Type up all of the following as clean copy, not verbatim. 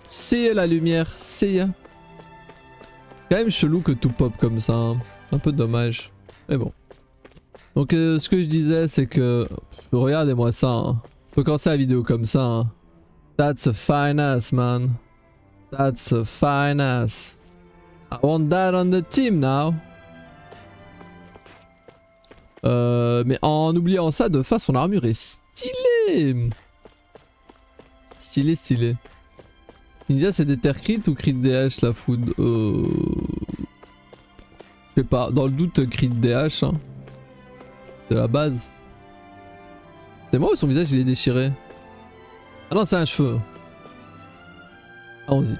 C'est la lumière, c'est quand même chelou que tout pop comme ça, hein. Un peu dommage. Mais bon. Donc ce que je disais c'est que... Regardez-moi ça, hein. Faut commencer la vidéo comme ça, hein. That's a fine ass, man. That's a fine ass. I want that on the team now. Mais en oubliant ça, de face, son armure est stylée. Stylé. Ninja, c'est des terres crit ou crit DH la food? Je sais pas, dans le doute, crit DH. Hein. C'est la base. C'est moi ou son visage il est déchiré? Ah non, c'est un cheveu. Allons-y.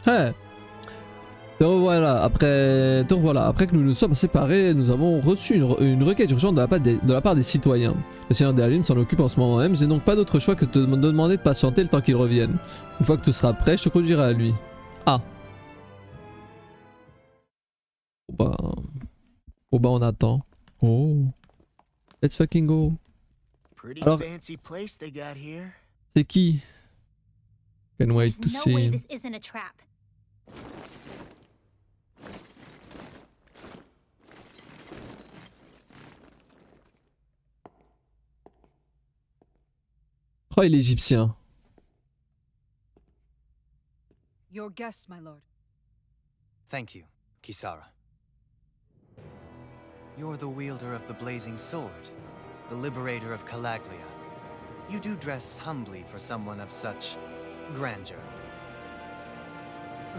Hey. Te revoilà. Après que nous nous sommes séparés, nous avons reçu une requête urgente de la part des citoyens. Le Seigneur des Lunes s'en occupe en ce moment même. J'ai donc pas d'autre choix que de te demander de patienter le temps qu'il revienne. Une fois que tout sera prêt, je te conduirai à lui. Ah. Bon bah on attend. Oh. Let's fucking go. Alors, c'est qui? Can't wait to see. Oh, il est égyptien. Your guest, my lord. Thank you, Kisara. You're the wielder of the blazing sword, the liberator of Calaglia. You do dress humbly for someone of such grandeur.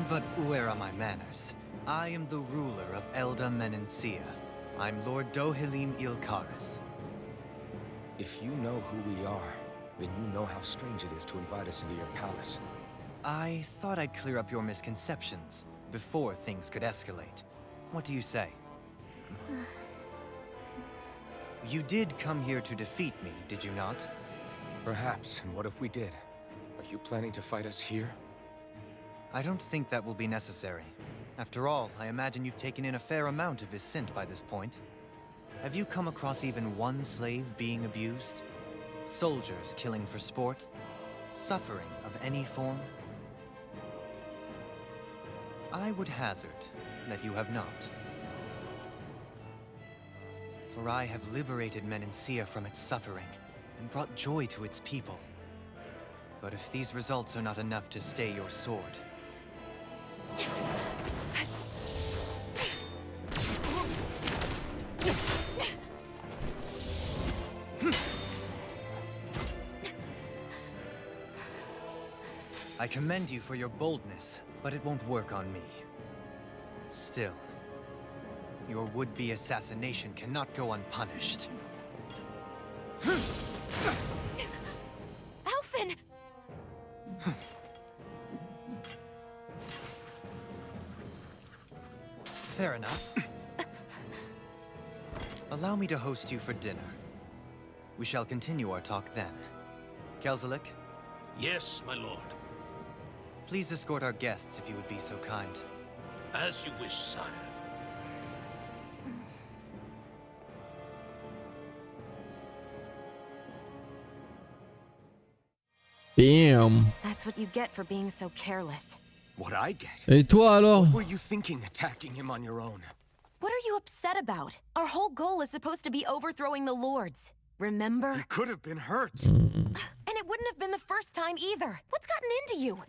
But where are my manners? I am the ruler of Elda Menencia. I'm Lord Dohilim Ilkaris. If you know who we are, then you know how strange it is to invite us into your palace. I thought I'd clear up your misconceptions before things could escalate. What do you say? You did come here to defeat me, did you not? Perhaps, and what if we did? Are you planning to fight us here? I don't think that will be necessary. After all, I imagine you've taken in a fair amount of his scent by this point. Have you come across even one slave being abused? Soldiers killing for sport? Suffering of any form? I would hazard that you have not. For I have liberated Menencia from its suffering and brought joy to its people. But if these results are not enough to stay your sword... I commend you for your boldness, but it won't work on me. Still, your would-be assassination cannot go unpunished. Alphen! Fair enough. Allow me to host you for dinner. We shall continue our talk then. Kelzelik? Yes, my lord. Please escort our guests if you would be so kind. As you wish, sire. Damn. That's what you get for being so careless. What I get? Et toi alors? What were you thinking attacking him on your own? What are you upset about? Our whole goal is supposed to be overthrowing the lords. Remember? He could have been hurt. And it wouldn't have been the first time either. What's gotten into you?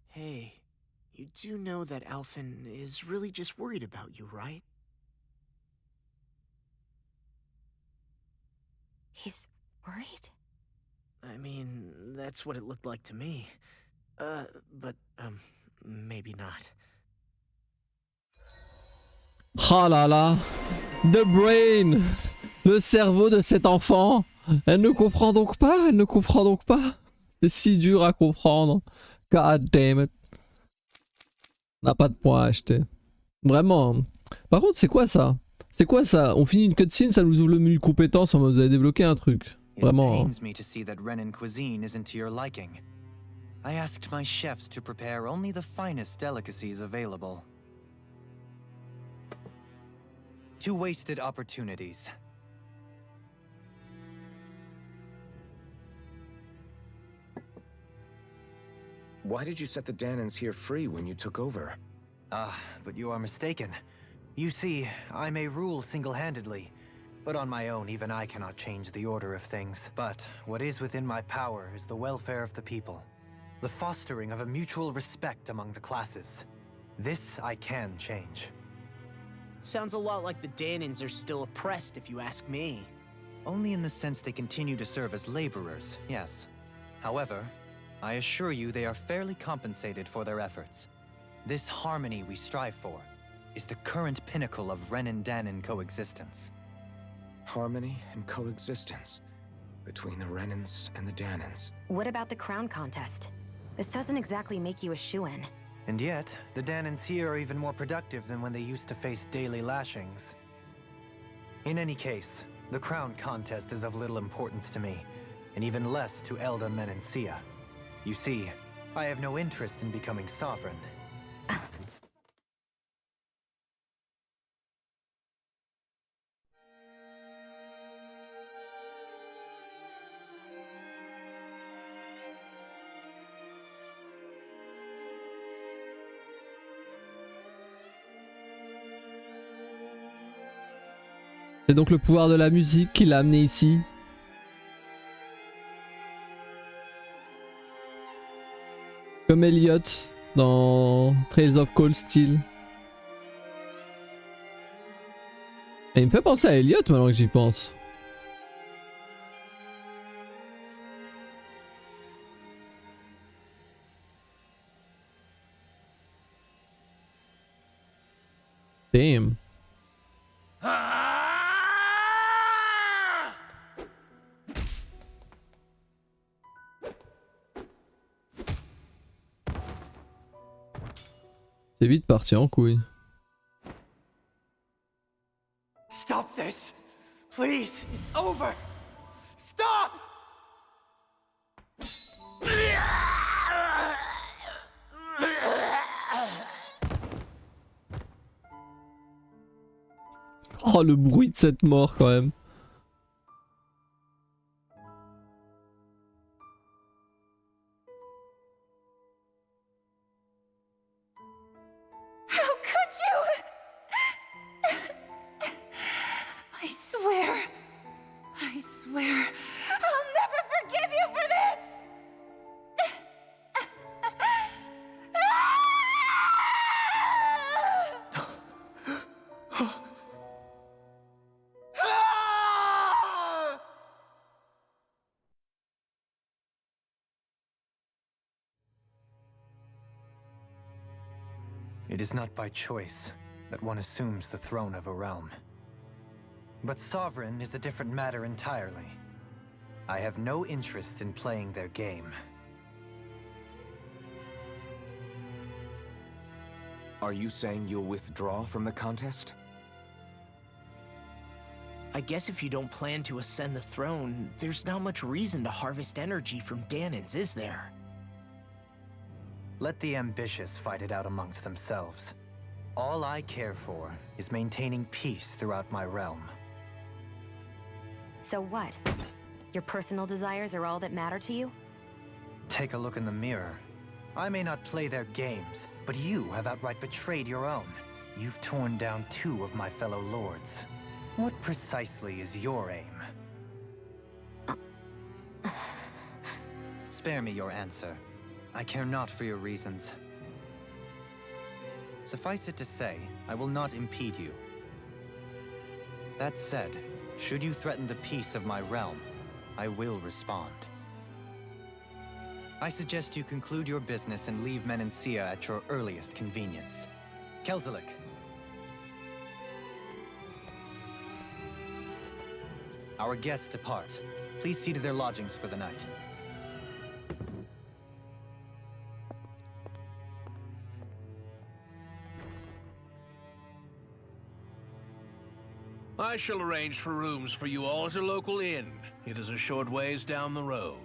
Hey, you do know that Alphen is really just worried about you, right? He's worried? I mean, that's what it looked like to me. But maybe not. Oh là là. The brain. Le cerveau de cet enfant. Elle ne comprend donc pas. C'est si dur à comprendre. God damn it. On n'a pas de points à acheter. Vraiment. Par contre, c'est quoi ça? On finit une cutscene, ça nous ouvre le menu compétences, on va vous avez débloqué un truc. Vraiment. It pains me to see that Renan cuisine isn't to your liking. I asked my chefs to prepare only the finest delicacies available. Two wasted opportunities. Why did you set the Danans here free when you took over? But you are mistaken. You see, I may rule single-handedly, but on my own, even I cannot change the order of things. But what is within my power is the welfare of the people, the fostering of a mutual respect among the classes. This I can change. Sounds a lot like the Danans are still oppressed, if you ask me. Only in the sense they continue to serve as laborers, yes. However, I assure you they are fairly compensated for their efforts. This harmony we strive for is the current pinnacle of Renin-Danan coexistence. Harmony and coexistence between the Renins and the Danans. What about the crown contest? This doesn't exactly make you a shoo-in. And yet, the Danans here are even more productive than when they used to face daily lashings. In any case, the crown contest is of little importance to me, and even less to Elda Menencia. You see, I have no interest in becoming sovereign. C'est donc le pouvoir de la musique qui l'a amené ici. Comme Elliot dans Trails of Cold Steel. Et il me fait penser à Elliot maintenant que j'y pense. Damn. C'est vite parti en couille. Stop this! Please! It's over! Stop! Oh, le bruit de cette mort quand même. How could you? I swear, I'll never forgive you for this! It is not by choice that one assumes the throne of a realm. But sovereign is a different matter entirely. I have no interest in playing their game. Are you saying you'll withdraw from the contest? I guess if you don't plan to ascend the throne, there's not much reason to harvest energy from Danans, is there? Let the ambitious fight it out amongst themselves. All I care for is maintaining peace throughout my realm. So what? Your personal desires are all that matter to you? Take a look in the mirror. I may not play their games, but you have outright betrayed your own. You've torn down 2 of my fellow lords. What precisely is your aim? Spare me your answer. I care not for your reasons. Suffice it to say, I will not impede you. That said, should you threaten the peace of my realm, I will respond. I suggest you conclude your business and leave Menencia at your earliest convenience. Kelzelik. Our guests depart. Please see to their lodgings for the night. I shall arrange for rooms for you all at a local inn. It is a short ways down the road.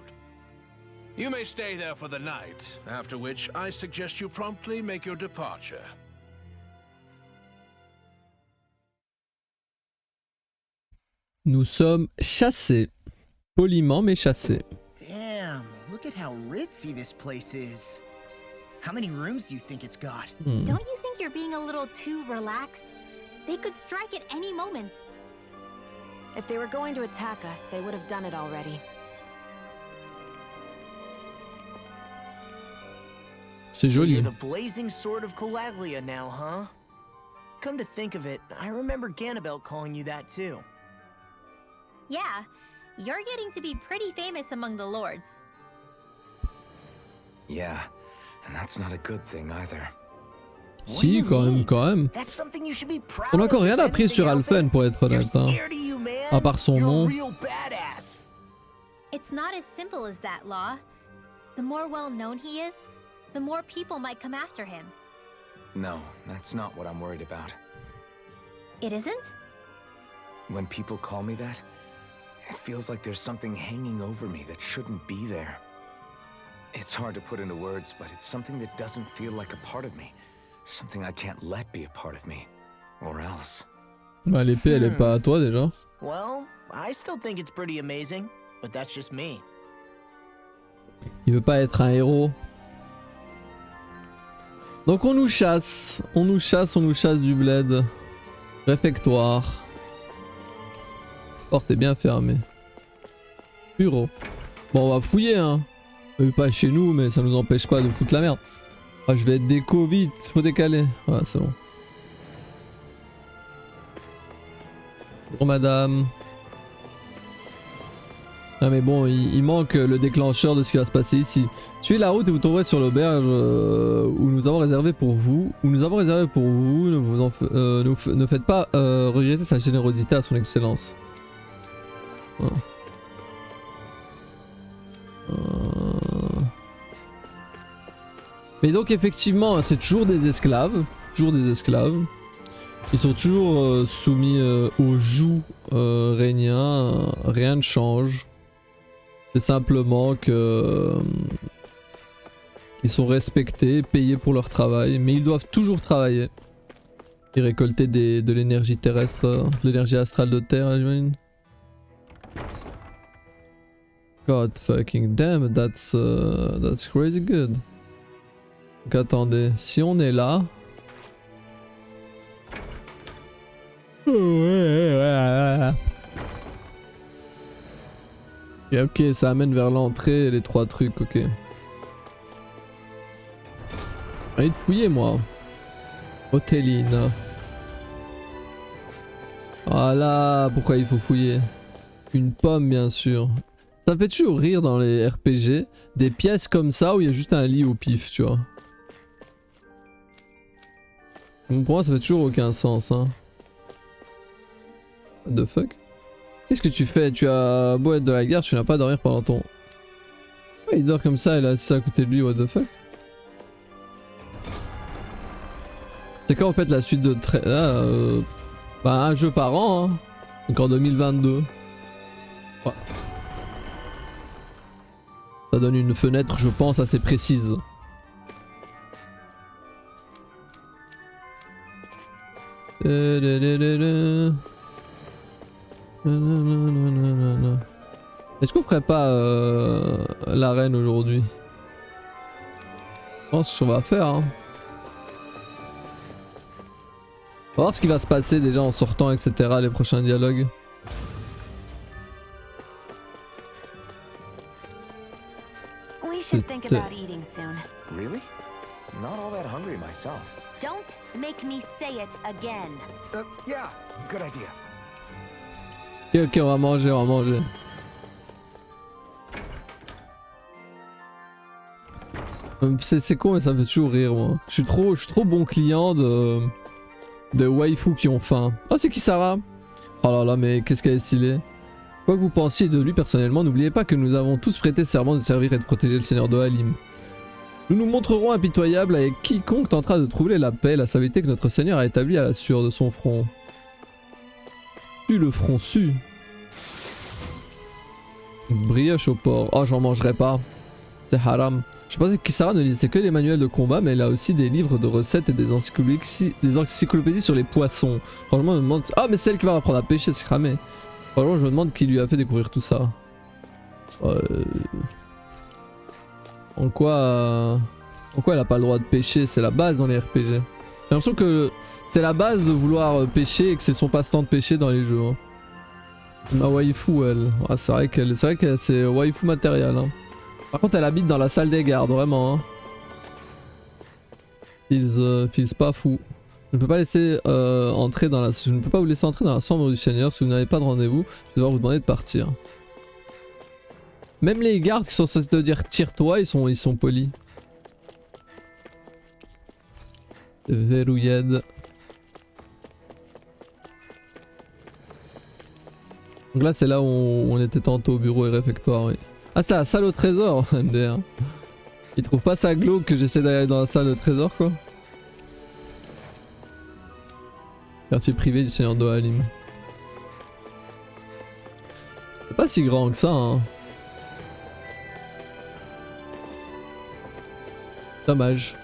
You may stay there for the night, after which I suggest you promptly make your departure. Nous sommes chassés. Poliment mais chassés. Damn, look at how ritzy this place is. How many rooms do you think it's got? Hmm. Don't you think you're being a little too relaxed? They could strike at any moment. If they were going to attack us, they would have done it already. C'est So joli. you're the blazing sword of Calaglia now, huh? Come to think of it, I remember Ganabelt calling you that too. Yeah, you're getting to be pretty famous among the lords. Yeah, and that's not a good thing either. What do Si, you quand même, mean? quand même. That's something you should be proud On a of, encore rien if appris anything, sur Alphen. Alphen pour être You're honnête. Hein. scared of you, man. À part son You're nom. a real badass. It's not as simple as that, Law. The more well-known he is, the more people might come after him. No, that's not what I'm worried about. It isn't? When people call me that, it feels like there's something hanging over me that shouldn't be there. It's hard to put into words, but it's something that doesn't feel like a part of me. Something I can't let be a part of me. Or else. Bah, l'épée, elle est pas à toi déjà. Well, I still think it's pretty amazing, but that's just me. Il veut pas être un héros. Donc on nous chasse. On nous chasse du bled. Réfectoire. Porte est bien fermée. Bureau. Bon, on va fouiller, hein. Pas chez nous, mais ça nous empêche pas de foutre la merde. Ah, je vais être déco vite, faut décaler. Voilà, c'est bon. Bonjour madame. Ah mais bon, il manque le déclencheur de ce qui va se passer ici. Suivez la route et vous tomberez sur l'auberge où nous avons réservé pour vous. Ne faites pas regretter sa générosité à son excellence. Voilà. Mais donc effectivement, c'est toujours des esclaves. Ils sont toujours soumis au joug régnien. Rien ne change. C'est simplement que ils sont respectés, payés pour leur travail, mais ils doivent toujours travailler et récolter de l'énergie terrestre, de l'énergie astrale de terre, j'imagine. God fucking damn, that's crazy good. Donc attendez, si on est là. Et ok, ça amène vers l'entrée les trois trucs, ok. J'ai envie de fouiller moi. Hôteline. Voilà pourquoi il faut fouiller. Une pomme bien sûr. Ça me fait toujours rire dans les RPG, des pièces comme ça où il y a juste un lit au pif, tu vois. Donc pour moi ça fait toujours aucun sens, hein. What the fuck? Qu'est-ce que tu fais? Tu as beau être de la guerre, tu n'as pas à dormir pendant ton... Ouais, il dort comme ça, il est assis à côté de lui, what the fuck? C'est quand en fait la suite de... Bah un jeu par an, hein. Donc en 2022. Ouais. Ça donne une fenêtre, je pense, assez précise. Est-ce qu'on ferait pas l'arène aujourd'hui? Je pense qu'on va faire, hein. On va voir ce qui va se passer déjà en sortant, etc. Les prochains dialogues. We should think about eating soon. Really? Not all that hungry myself. Don't make me say it again. Yeah, good idea. Ok, on va manger, C'est con mais ça me fait toujours rire moi. Je suis trop bon client de waifus qui ont faim. Oh c'est qui Sarah? Oh là là mais qu'est-ce qu'elle est stylée. Quoi que vous pensiez de lui personnellement, n'oubliez pas que nous avons tous prêté serment de servir et de protéger le seigneur de Halim. Nous nous montrerons impitoyables avec quiconque tentera de troubler la paix et la stabilité que notre seigneur a établie à la sueur de son front. Le front su. Brioche au porc. Oh j'en mangerai pas. C'est haram. Je pensais que Kisara ne lisait que les manuels de combat, mais elle a aussi des livres de recettes et des encyclopédies sur les poissons. Franchement, je me demande... Ah mais c'est elle qui va apprendre à pêcher, c'est cramé. Franchement, je me demande qui lui a fait découvrir tout ça. En quoi elle a pas le droit de pêcher? C'est la base dans les RPG. J'ai l'impression que c'est la base de vouloir pêcher et que c'est son passe-temps de pêcher dans les jeux. Hein. Ma waifu, elle. Ah, c'est vrai qu'elle c'est waifu matériel. Hein. Par contre, elle habite dans la salle des gardes, vraiment. Hein. Feels pas fou. Je ne peux pas laisser entrer dans la. Je ne peux pas vous laisser entrer dans la chambre du Seigneur si vous n'avez pas de rendez-vous. Je vais devoir vous demander de partir. Même les gardes qui sont censés te dire tire-toi, ils sont polis. Verrouillade. Donc là c'est là où on était tantôt au bureau et réfectoire, oui. Ah c'est la salle au trésor, MDR. Il trouve pas ça glauque que j'essaie d'aller dans la salle de trésor quoi. Quartier privé du Seigneur d'Ohalim. C'est pas si grand que ça hein. Dommage.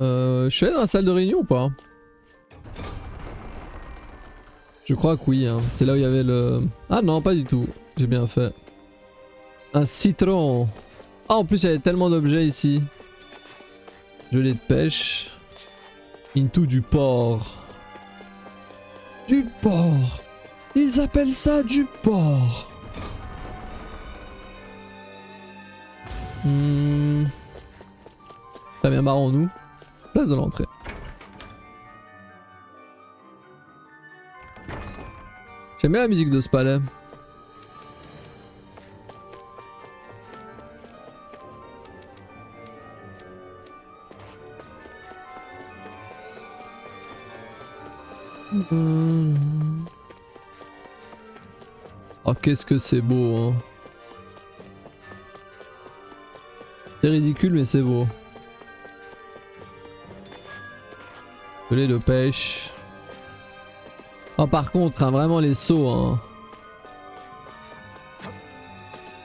Je suis allé dans la salle de réunion ou pas? Je crois que oui, hein. C'est là où il y avait le... Ah non, pas du tout. J'ai bien fait. Un citron. Ah, en plus, il y avait tellement d'objets ici. Gelée de pêche. Into du porc. Du porc. Ils appellent ça du porc. Très bien, barrons-nous. Place de l'entrée. J'aime bien la musique de ce palais. Oh qu'est-ce que c'est beau hein. C'est ridicule mais c'est beau. Gelée de pêche. Oh par contre hein, vraiment les sauts hein.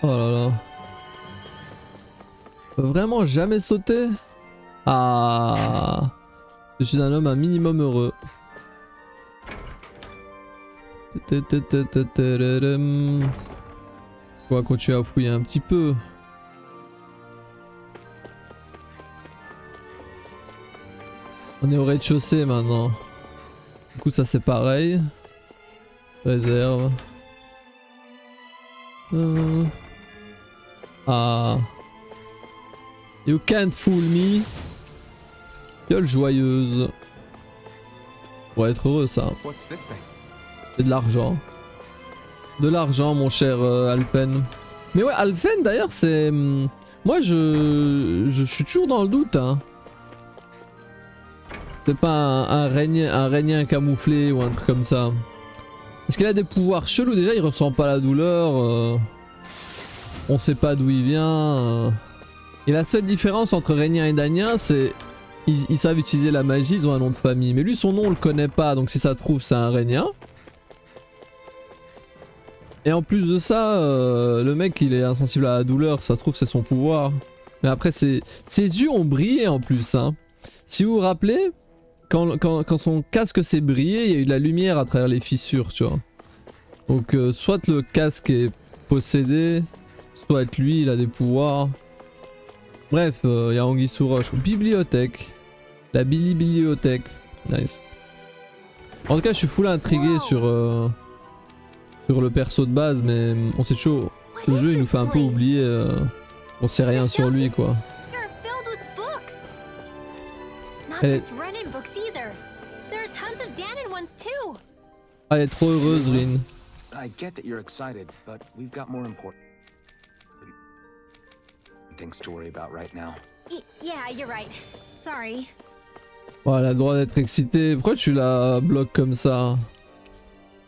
Oh là là. On peut vraiment jamais sauter. Ah. Je suis un homme un minimum heureux. On va continuer à fouiller un petit peu. On est au rez-de-chaussée maintenant. Du coup ça c'est pareil. Réserve. Ah. You can't fool me. Gueule joyeuse. Pour être heureux ça. C'est de l'argent. De l'argent mon cher Alpen. Mais ouais Alpen d'ailleurs c'est... Moi je suis toujours dans le doute hein. C'est pas un régnien camouflé ou un truc comme ça. Est-ce qu'il a des pouvoirs chelous déjà? Il ressent pas la douleur. On sait pas d'où il vient. Et la seule différence entre régnien et danien c'est... Ils savent utiliser la magie, ils ont un nom de famille. Mais lui son nom on le connaît pas donc si ça se trouve c'est un régnien. Et en plus de ça, le mec il est insensible à la douleur, ça se trouve c'est son pouvoir. Mais après ses yeux ont brillé en plus hein. Si vous vous rappelez, quand son casque s'est brillé, il y a eu de la lumière à travers les fissures tu vois. Donc soit le casque est possédé, soit lui il a des pouvoirs. Bref, il y a Anguille sous roche. Bibliothèque. La bibliothèque. Nice. En tout cas je suis full intrigué sur le perso de base, mais on sait chaud. Ce jeu il nous fait un peu oublier. On sait rien sur lui quoi. Elle est... Elle est trop heureuse, Rin. I get that you're excited, but we've got more important things to worry about right now. Yeah, you're right. Sorry. Oh, elle a le droit d'être excitée. Pourquoi tu la bloques comme ça?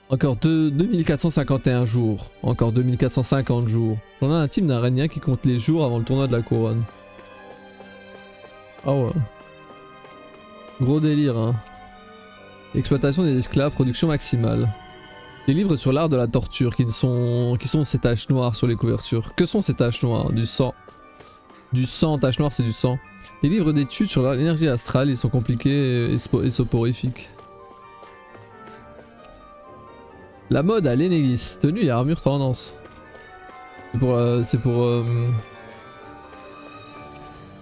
Encore 2451 jours. Encore 2450 jours. J'en ai un team d'un régnien qui compte les jours avant le tournoi de la couronne. Ah ouais. Gros délire hein. Exploitation des esclaves, production maximale. Des livres sur l'art de la torture qui sont ces taches noires sur les couvertures. Que sont ces taches noires? Du sang. Du sang, tache noire c'est du sang. Des livres d'études sur l'énergie astrale, ils sont compliqués et soporifiques. La mode à l'Enegis, tenue et armure tendance. C'est pour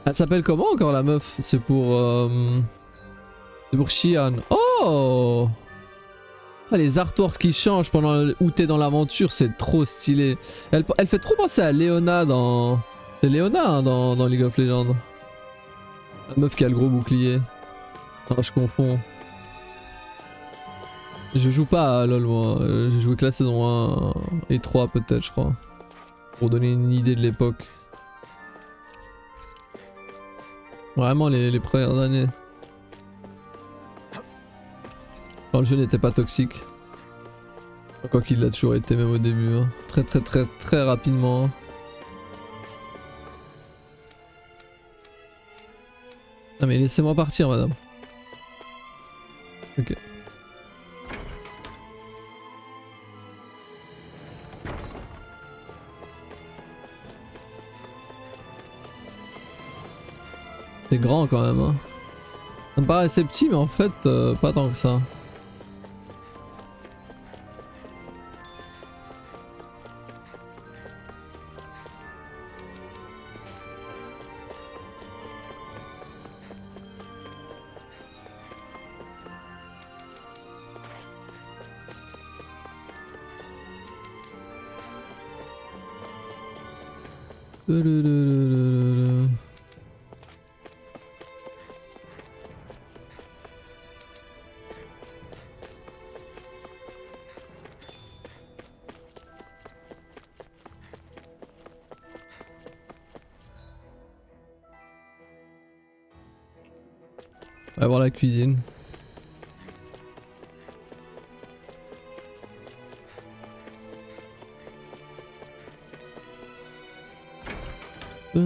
elle s'appelle comment encore la meuf? C'est pour Xian. Oh! Ah, les artworks qui changent pendant où t'es dans l'aventure, c'est trop stylé. Elle fait trop penser à Leona dans... C'est Leona hein, dans League of Legends. La meuf qui a le gros bouclier. Non, je confonds. Je joue pas à LoL moi. J'ai joué que la saison 1 et 3 peut-être je crois. Pour donner une idée de l'époque. Vraiment les premières années. Quand le jeu n'était pas toxique. Quoi qu'il l'a toujours été même au début. Hein. Très rapidement. Hein. Ah mais laissez-moi partir madame. Ok. C'est grand quand même hein. Ça me paraissait petit mais en fait pas tant que ça. On va voir la cuisine. Do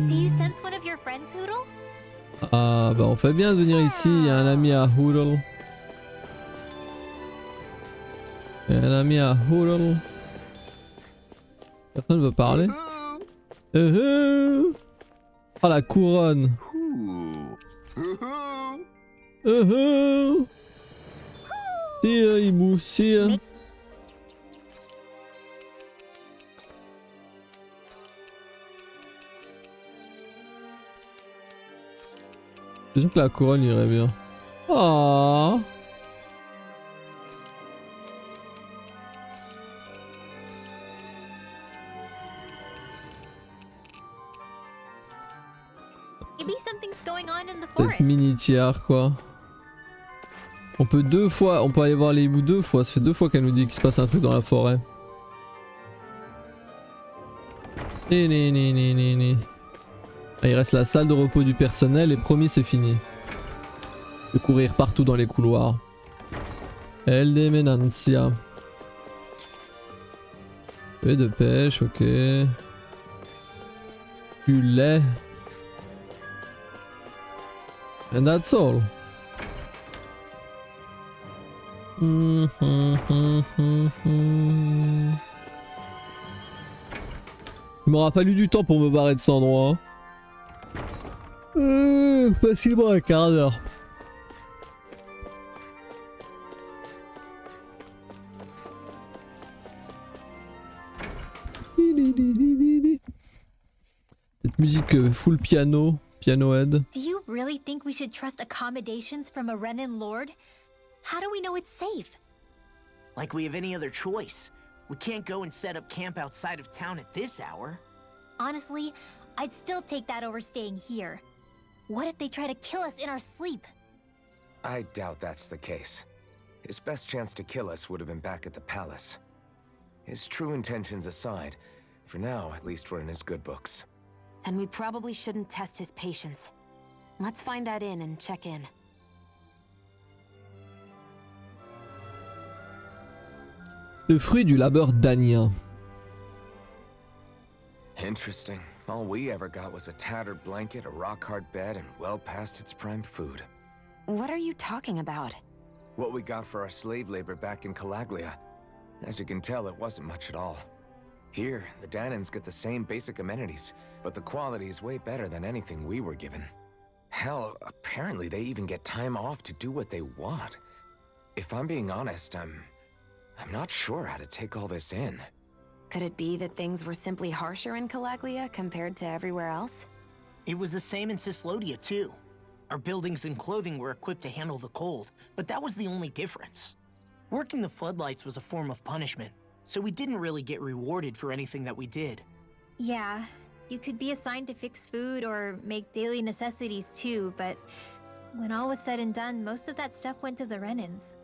you sense one of your friends, Hoodle? Ah bah on fait bien de venir ici, il y a un ami à Hoodle. Il y a un ami à Hoodle. Personne ne veut parler. Ah la couronne. Sire, hibou, sire. C'est sûr que la couronne irait bien. Oh. Maybe something's going on in the Cette forest. mini tiers quoi. On peut on peut aller voir les hiboux 2 fois. Ça fait 2 fois qu'elle nous dit qu'il se passe un truc dans la forêt. Ah, il reste la salle de repos du personnel et promis c'est fini. De courir partout dans les couloirs. El de Menancia. Et de pêche, ok. Du lait. And that's all. Il m'aura fallu du temps pour me barrer de cet endroit. Facilement un quart d'heure. Cette musique full piano, piano head. Do you really think we should trust accommodations from a Renan lord? How do we know it's safe? Like we have any other choice. We can't go and set up camp outside of town at this hour. Honestly, I'd still take that over staying here. What if they try to kill us in our sleep? I doubt that's the case. His best chance to kill us would have been back at the palace. His true intentions aside, for now, at least we're in his good books. Then we probably shouldn't test his patience. Let's find that inn and check in. Le fruit du labeur danien. Interesting. All we ever got was a tattered blanket, a rock-hard bed, and well past its prime food. What are you talking about? What we got for our slave labor back in Calaglia. As you can tell, it wasn't much at all. Here, the Danans get the same basic amenities, but the quality is way better than anything we were given. Hell, apparently they even get time off to do what they want. If I'm being honest, I'm not sure how to take all this in. Could it be that things were simply harsher in Calaglia compared to everywhere else? It was the same in Cislodia, too. Our buildings and clothing were equipped to handle the cold, but that was the only difference. Working the floodlights was a form of punishment, so we didn't really get rewarded for anything that we did. Yeah, you could be assigned to fix food or make daily necessities too, but when all was said and done, most of that stuff went to the Renans.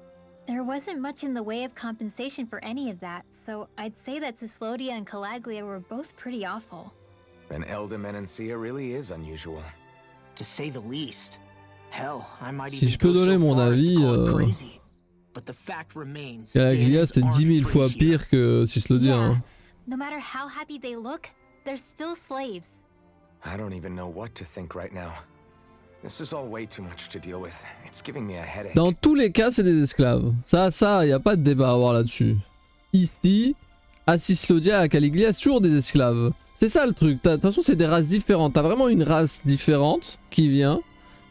There wasn't much in the way of compensation for any of that, so I'd say that Cislodia and Calaglia were both pretty awful. An Elder Menancia really is unusual. To say the least. Hell, I might Si even je peux go donner so mon far as to avis, call it crazy. But the fact remains, Calaglia Danans c'était aren't 10 000 free fois here. pire que Cislodia. Yeah. Hein. No matter how happy they look, they're still slaves. I don't even know what to think right now. This is all way too much to deal with. It's giving me a headache. Dans tous les cas, c'est des esclaves. Ça, y a pas de débat à avoir là-dessus. Ici, à Cislodia, à Caliglia, c'est toujours des esclaves. C'est ça le truc. De toute façon, c'est des races différentes. T'as vraiment une race différente qui vient,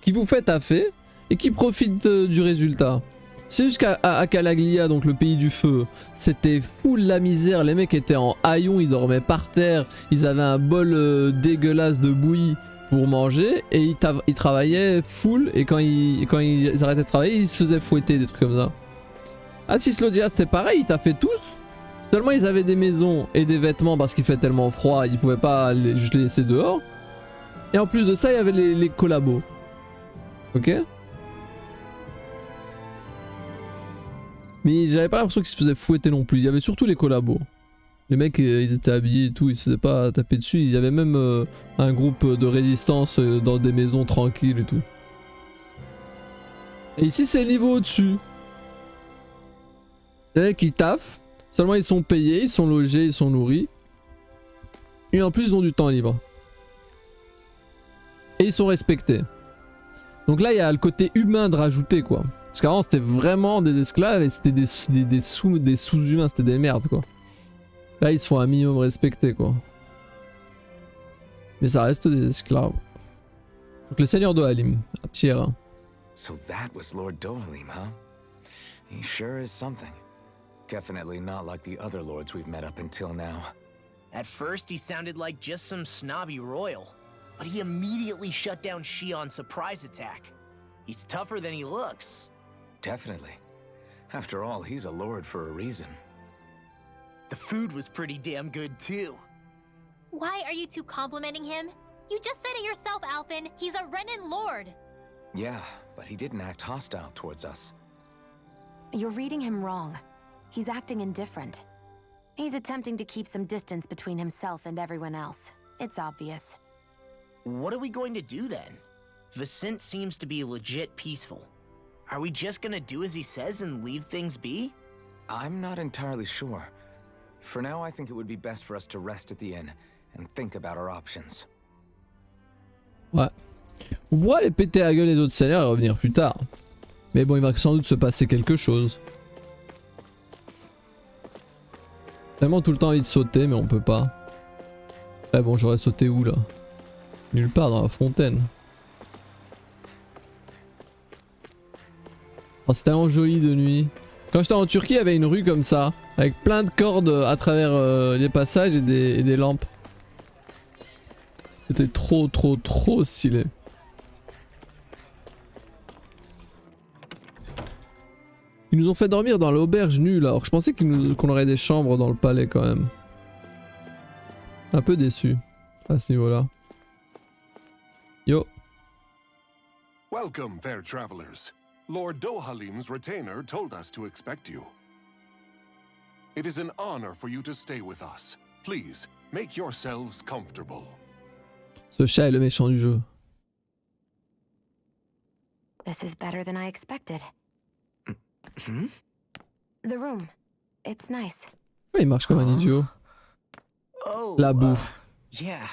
qui vous fait taffer et qui profite du résultat. C'est juste qu'à Calaglia, donc le pays du feu, c'était full la misère. Les mecs étaient en haillons, ils dormaient par terre, ils avaient un bol dégueulasse de bouillie pour manger et ils travaillaient full. Et quand ils arrêtaient de travailler, ils se faisaient fouetter, des trucs comme ça. À Cislodia, c'était pareil, ils taffaient tous. Seulement ils avaient des maisons et des vêtements parce qu'il fait tellement froid, ils pouvaient pas juste les laisser dehors. Et en plus de ça, il y avait les collabos. Ok? Mais j'avais pas l'impression qu'ils se faisaient fouetter non plus, il y avait surtout les collabos. Les mecs, ils étaient habillés et tout, ils se faisaient pas taper dessus. Il y avait même un groupe de résistance dans des maisons tranquilles et tout. Et ici, c'est le niveau au-dessus. Les mecs, ils taffent. Seulement, ils sont payés, ils sont logés, ils sont nourris. Et en plus, ils ont du temps libre. Et ils sont respectés. Donc là, il y a le côté humain de rajouter, quoi. Parce qu'avant, c'était vraiment des esclaves et c'était des sous-humains, c'était des merdes, quoi. Là, ils se font un minimum respecter, quoi. Mais ça reste des esclaves. Donc le seigneur d'Ohalim, à petit R1. So that was Lord Dohalim, huh? He sure is something. Definitely not like the other lords we've met up until now. At first, he sounded like just some snobby royal, but he immediately shut down Shion's surprise attack. He's tougher than he looks. Definitely. After all, he's a lord for a reason. The food was pretty damn good, too. Why are you two complimenting him? You just said it yourself, Alpin. He's a Renan lord. Yeah, but he didn't act hostile towards us. You're reading him wrong. He's acting indifferent. He's attempting to keep some distance between himself and everyone else. It's obvious. What are we going to do then? Vicent seems to be legit peaceful. Are we just gonna do as he says and leave things be? I'm not entirely sure. For now, I think it would be best for us to rest at the inn and think about our options. Ouais. On pourra aller péter la gueule des autres seigneurs et revenir plus tard. Mais bon, il va sans doute se passer quelque chose. Tellement tout le temps envie de sauter, mais on peut pas. Ouais, bon, j'aurais sauté où là? Nulle part dans la fontaine. Oh, c'est tellement joli de nuit. Quand j'étais en Turquie, il y avait une rue comme ça, avec plein de cordes à travers les passages et des lampes. C'était trop stylé. Ils nous ont fait dormir dans l'auberge nulle, alors je pensais qu'on aurait des chambres dans le palais quand même. Un peu déçu à ce niveau-là. Yo. Welcome, fair travelers. Lord Dohalim's retainer told us to expect you. It is an honor for you to stay with us. Please, make yourselves comfortable. Ce chat est le méchant du jeu. This is better than I expected. Hmm? The room. It's nice. Ouais, il marche comme un idiot. Oh, La bouffe. Yeah,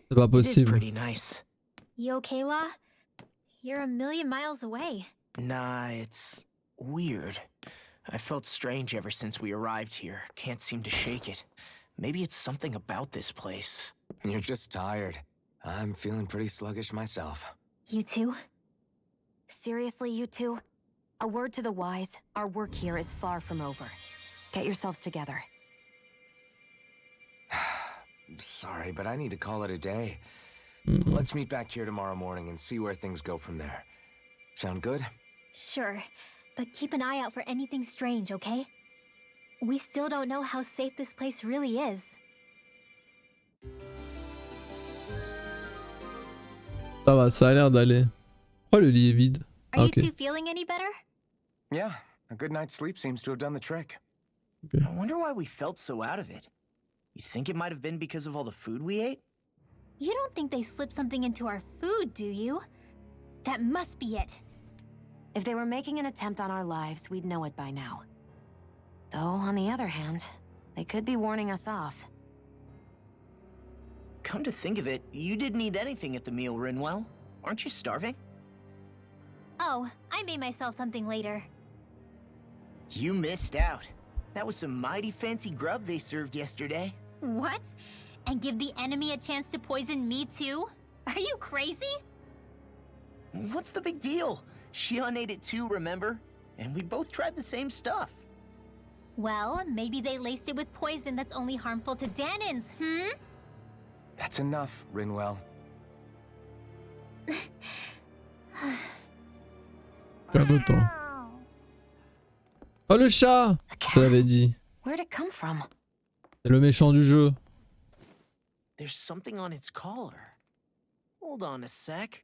C'est pas it is possible. pretty nice. You okay, La? You're a million miles away. Nah, it's weird. I felt strange ever since we arrived here. Can't seem to shake it. Maybe it's something about this place. You're just tired. I'm feeling pretty sluggish myself. You two? Seriously, you two? A word to the wise, our work here is far from over. Get yourselves together. Sorry, but I need to call it a day. Let's meet back here tomorrow morning and see where things go from there. Sound good? Sure, but keep an eye out for anything strange, okay? We still don't know how safe this place really is. Ça va, ça a l'air d'aller. Pourquoi le lit est vide? Are Ah, you ok. two feeling any better? Yeah, a good night's sleep seems to have done the trick. I wonder why we felt so out of it. You think it might have been because of all the food we ate? You don't think they slipped something into our food, do you? That must be it. If they were making an attempt on our lives, we'd know it by now. Though, on the other hand, they could be warning us off. Come to think of it, you didn't eat anything at the meal, Rinwell. Aren't you starving? Oh, I made myself something later. You missed out. That was some mighty fancy grub they served yesterday. What? And give the enemy a chance to poison me too? Are you crazy? What's the big deal? Shion ate it too, remember? And we both tried the same stuff. Well, maybe they laced it with poison that's only harmful to Danins, That's enough, Rinwell. Perds de temps. Oh le chat! A Je te l'avais cat? dit. Where'd it come from? C'est le méchant du jeu. There's something on its collar. Hold on a sec.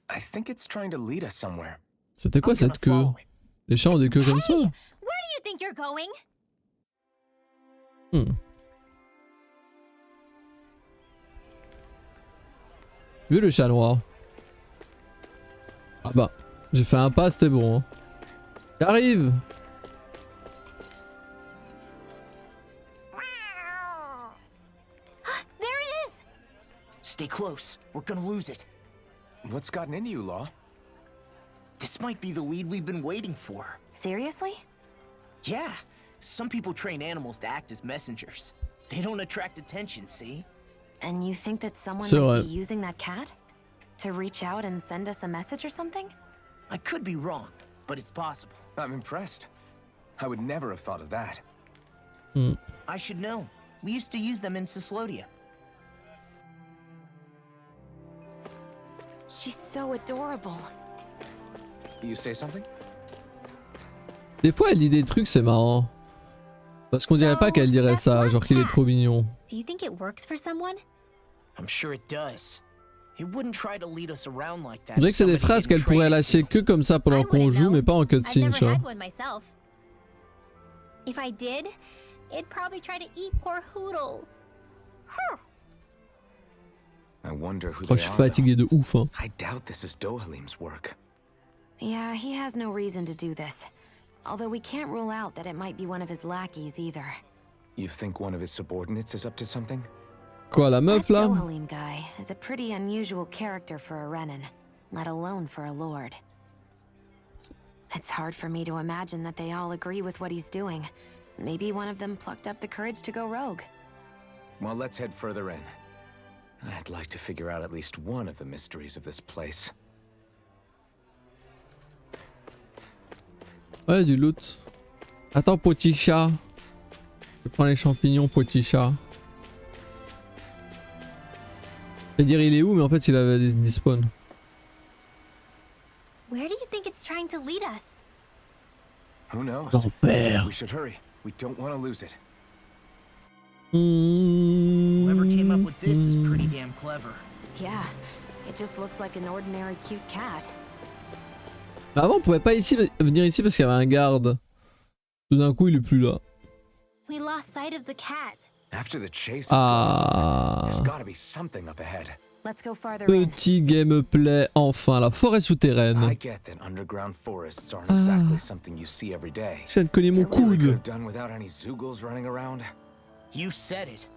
I think it's trying to lead us somewhere. C'était quoi I'm gonna cette queue? follow it. Les chats ont des queues comme ça? Where do you think you're going? Vu le chat noir. Ah bah, j'ai fait un pas, c'était bon. Hein. J'arrive! There it is! Stay close. We're gonna lose it. What's gotten into you, Law? This might be the lead we've been waiting for. Seriously? Yeah, some people train animals to act as messengers. They don't attract attention, see? And you think that someone C'est might vrai. be using that cat? To reach out and send us a message or something? I could be wrong, but it's possible. I'm impressed. I would never have thought of that. I should know. We used to use them in Cyslodia. She's so adorable. You say something? Des fois elle dit des trucs, c'est marrant. Parce qu'on dirait pas qu'elle dirait ça, genre qu'il est trop mignon. Do you think it works for someone? I'm sure it does. It wouldn't try to lead us around like that. On dirait que c'est des if somebody phrases didn't qu'elle pourrait train it lâcher to. que comme ça pendant I qu'on wouldn't joue, know. mais pas en I've cutscene, never tu vois. had one myself. If I did, it'd probably try to eat poor Hoodle. I wonder who Je crois they que je suis are, though. fatigué de ouf. Hein. I doubt this is Dohalim's work. Yeah, he has no reason to do this. Although we can't rule out that it might be one of his lackeys either. You think one of his subordinates is up to something? Quoi, la meuf That là? Dohalim guy is a pretty unusual character for a Renin, let alone for a lord. It's hard for me to imagine that they all agree with what he's doing. Maybe one of them plucked up the courage to go rogue. Well, let's head further in. I'd like to figure out at least one of the mysteries of this place. Ouais, du loot. Attends, petit chat. Je prends les champignons, petit chat. Je vais dire il est où, mais en fait il avait des spawns. Where do you think it's trying to lead us? Who knows? L'enfer. We should hurry. We don't want to lose it. Whoever came up with this is pretty damn clever. Yeah, it just looks like an ordinary cute cat. Mais avant on pouvait pas venir ici parce qu'il y avait un garde. Tout d'un coup il est plus là. We lost sight of the cat. After the chase is Ah. lost, there's gotta be something up ahead. Let's go farther in. Petit gameplay, enfin, la forêt I souterraine. get that underground forests aren't exactly something you see every day. Je viens de cogner mon They really could coude. have done without any Zoogles running around. You said it.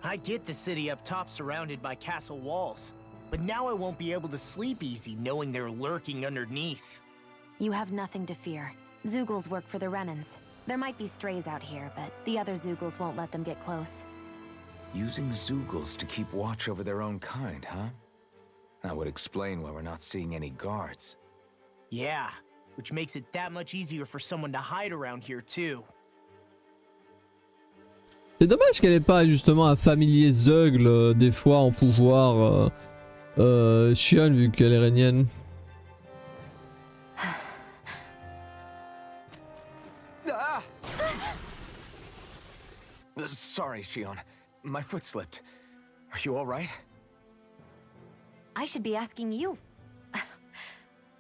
I get the city up top surrounded by castle walls. But now I won't be able to sleep easy knowing they're lurking underneath. You have nothing to fear. Zeugles work for the Renans. There might be strays out here, but the other Zeugles won't let them get close. Using Zeugles to keep watch over their own kind, huh? That would explain why we're not seeing any guards. Yeah, which makes it that much easier for someone to hide around here too. C'est dommage qu'elle ait pas justement un familier Zeugle des fois en pouvoir Shion vu qu'elle est rénienne. Ah! Sorry, Shion. My foot slipped. Are you all right? I should be asking you.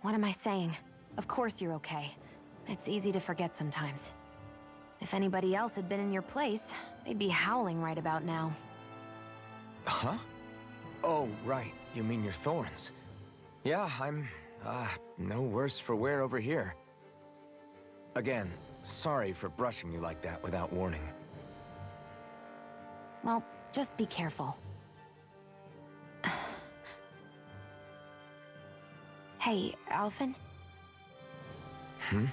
What am I saying? Of course you're okay. It's easy to forget sometimes. If anybody else had been in your place, they'd be howling right about now. Huh? Oh, right. You mean your thorns. Yeah, I'm, no worse for wear over here. Again, sorry for brushing you like that without warning. Well, just be careful. Hey, Alphen? Hmm?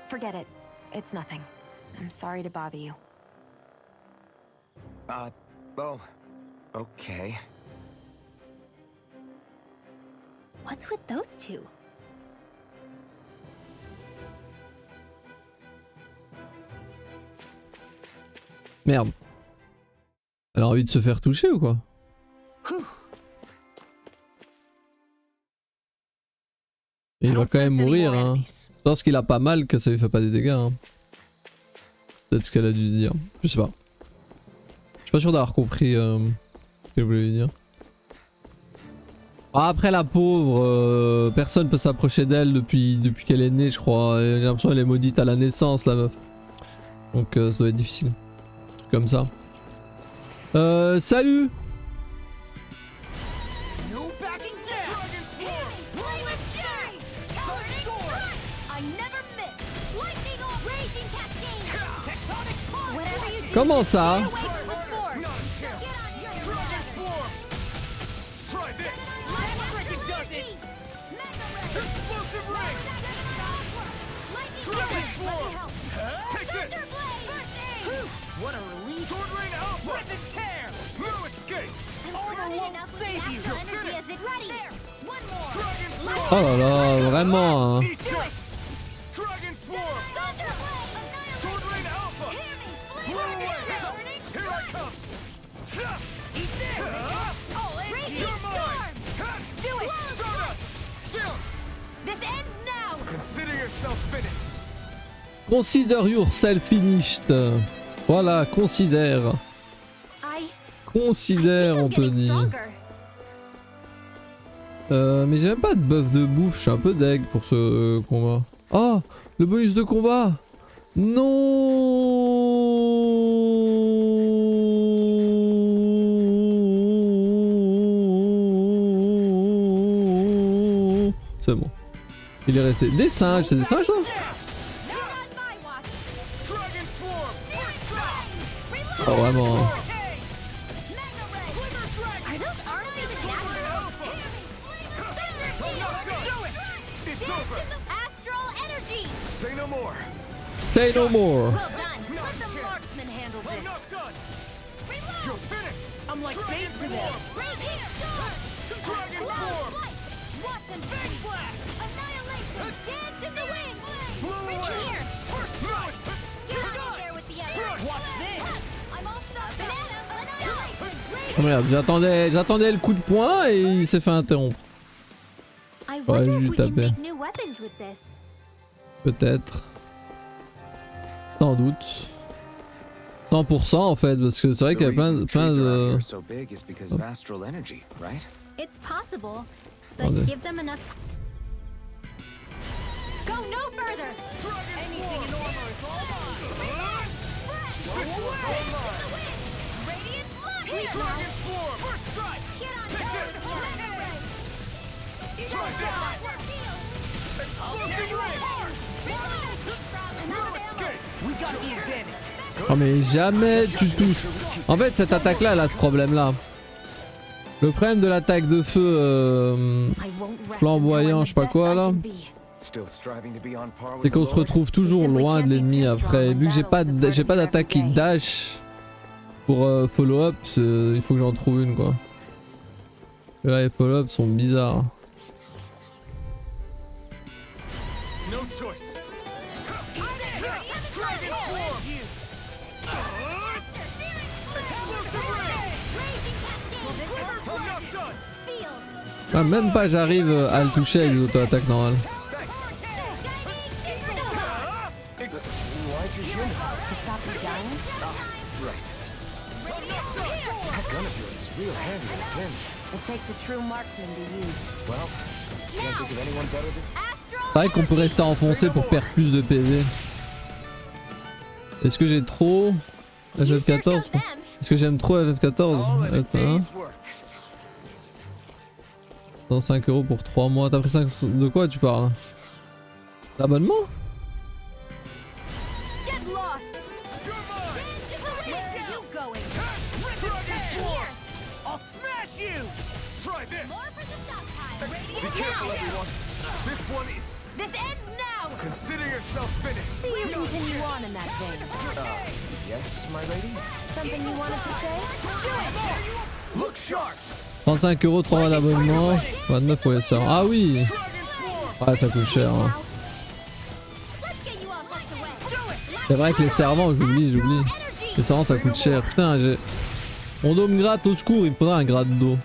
Forget it. It's nothing. I'm sorry to bother you. Oh, okay. What's with those two? Merde. Elle a envie de se faire toucher ou quoi? Et il va quand même mourir, hein. C'est parce qu'il a pas mal que ça lui fait pas des dégâts, hein. Peut-être ce qu'elle a dû dire. Je sais pas. Je suis pas sûr d'avoir compris ce qu'elle voulait dire. Ah, après la pauvre, personne peut s'approcher d'elle depuis qu'elle est née, je crois. J'ai l'impression qu'elle est maudite à la naissance, la meuf. Donc ça doit être difficile. Un truc comme ça. Salut! Comment ça? Oh là là, vraiment, hein. Consider yourself finished. Voilà, considère. Considère, on te dit. Mais j'ai même pas de buff de bouffe, je suis un peu deg pour ce combat. Oh, le bonus de combat. Non. C'est bon. Il est resté. Des singes, c'est des singes ça? Oh vraiment. Say no more. Well done. Let the marksman handle this. You're finished. I'm like bait for them. Right here. Dragon form. Watch and big blast. Annihilation. Dance in the wind. Right here. Get out of there with the others. Watch this. I'm all stuck. Annihilation. Oh merde, j'attendais le coup de poing et il s'est fait interrompre. Ouais, je lui tapais. Peut-être. Sans doute. 100% en fait, parce que c'est vrai qu'il y a plein de... It's possible, but give them enough go no further. Anything normal is all mine. Radiant lock here. Dragon form. First strike. Get on Oh mais jamais tu touches. En fait cette attaque là elle a ce problème là. Le problème de l'attaque de feu flamboyant je sais pas quoi là, Still striving to be on par with C'est the qu'on se Lord? retrouve toujours loin de l'ennemi après. Vu que j'ai pas d'attaque qui dash pour follow-up, il faut que j'en trouve une quoi. Et là les follow-up sont bizarres. No choice. Ah, même pas j'arrive à le toucher avec les auto-attaques normales. C'est vrai qu'on peut rester enfoncé pour perdre plus de PV. Est-ce que j'ai trop FF14? Est-ce que j'aime trop FF14? Attends. 105 € pour 3 mois. T'as pris 5 de quoi tu parles? L'abonnement? This ends now! Consider yourself finished. See you continue on in that vein. Yes, my lady? Something you wanted to say? Look sharp. 35 €, 3 mois d'abonnement. 29 pour les sœurs. Ah oui! Ouais, ça coûte cher. Hein. C'est vrai que les servants, j'oublie. Les servants, ça coûte cher. Putain, j'ai. Mon dos me gratte au secours, il me faudra un gratte d'eau.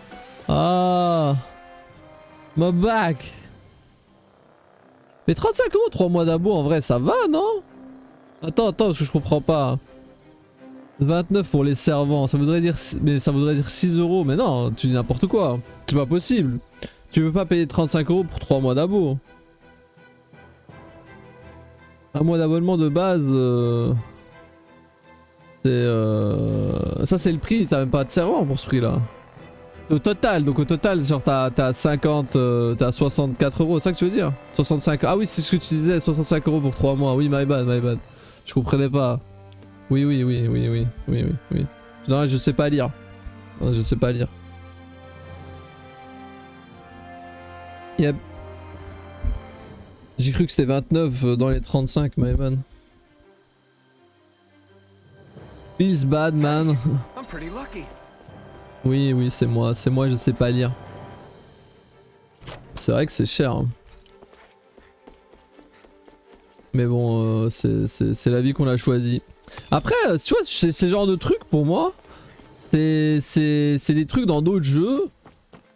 Ah! My back! Mais 35 €, 3 mois d'abo, en vrai, ça va, non? Attends, parce que je comprends pas. 29 pour les servants, ça voudrait dire 6 €, mais non, tu dis n'importe quoi. C'est pas possible. Tu peux pas payer 35 € pour 3 mois d'abo. Un mois d'abonnement de base, ça c'est le prix, t'as même pas de servant pour ce prix là. C'est au total, donc au total genre t'as 50, t'as 64 €, c'est ça que tu veux dire? 65, ah oui c'est ce que tu disais, 65 € pour 3 mois, oui my bad. Je comprenais pas. Oui. Non, je sais pas lire. Yep. J'ai cru que c'était 29 dans les 35, my bad. Feels bad, man. I'm pretty lucky. Oui, c'est moi, je sais pas lire. C'est vrai que c'est cher. Hein. Mais bon, c'est la vie qu'on a choisie. Après, tu vois, ces genres de trucs pour moi, c'est des trucs dans d'autres jeux.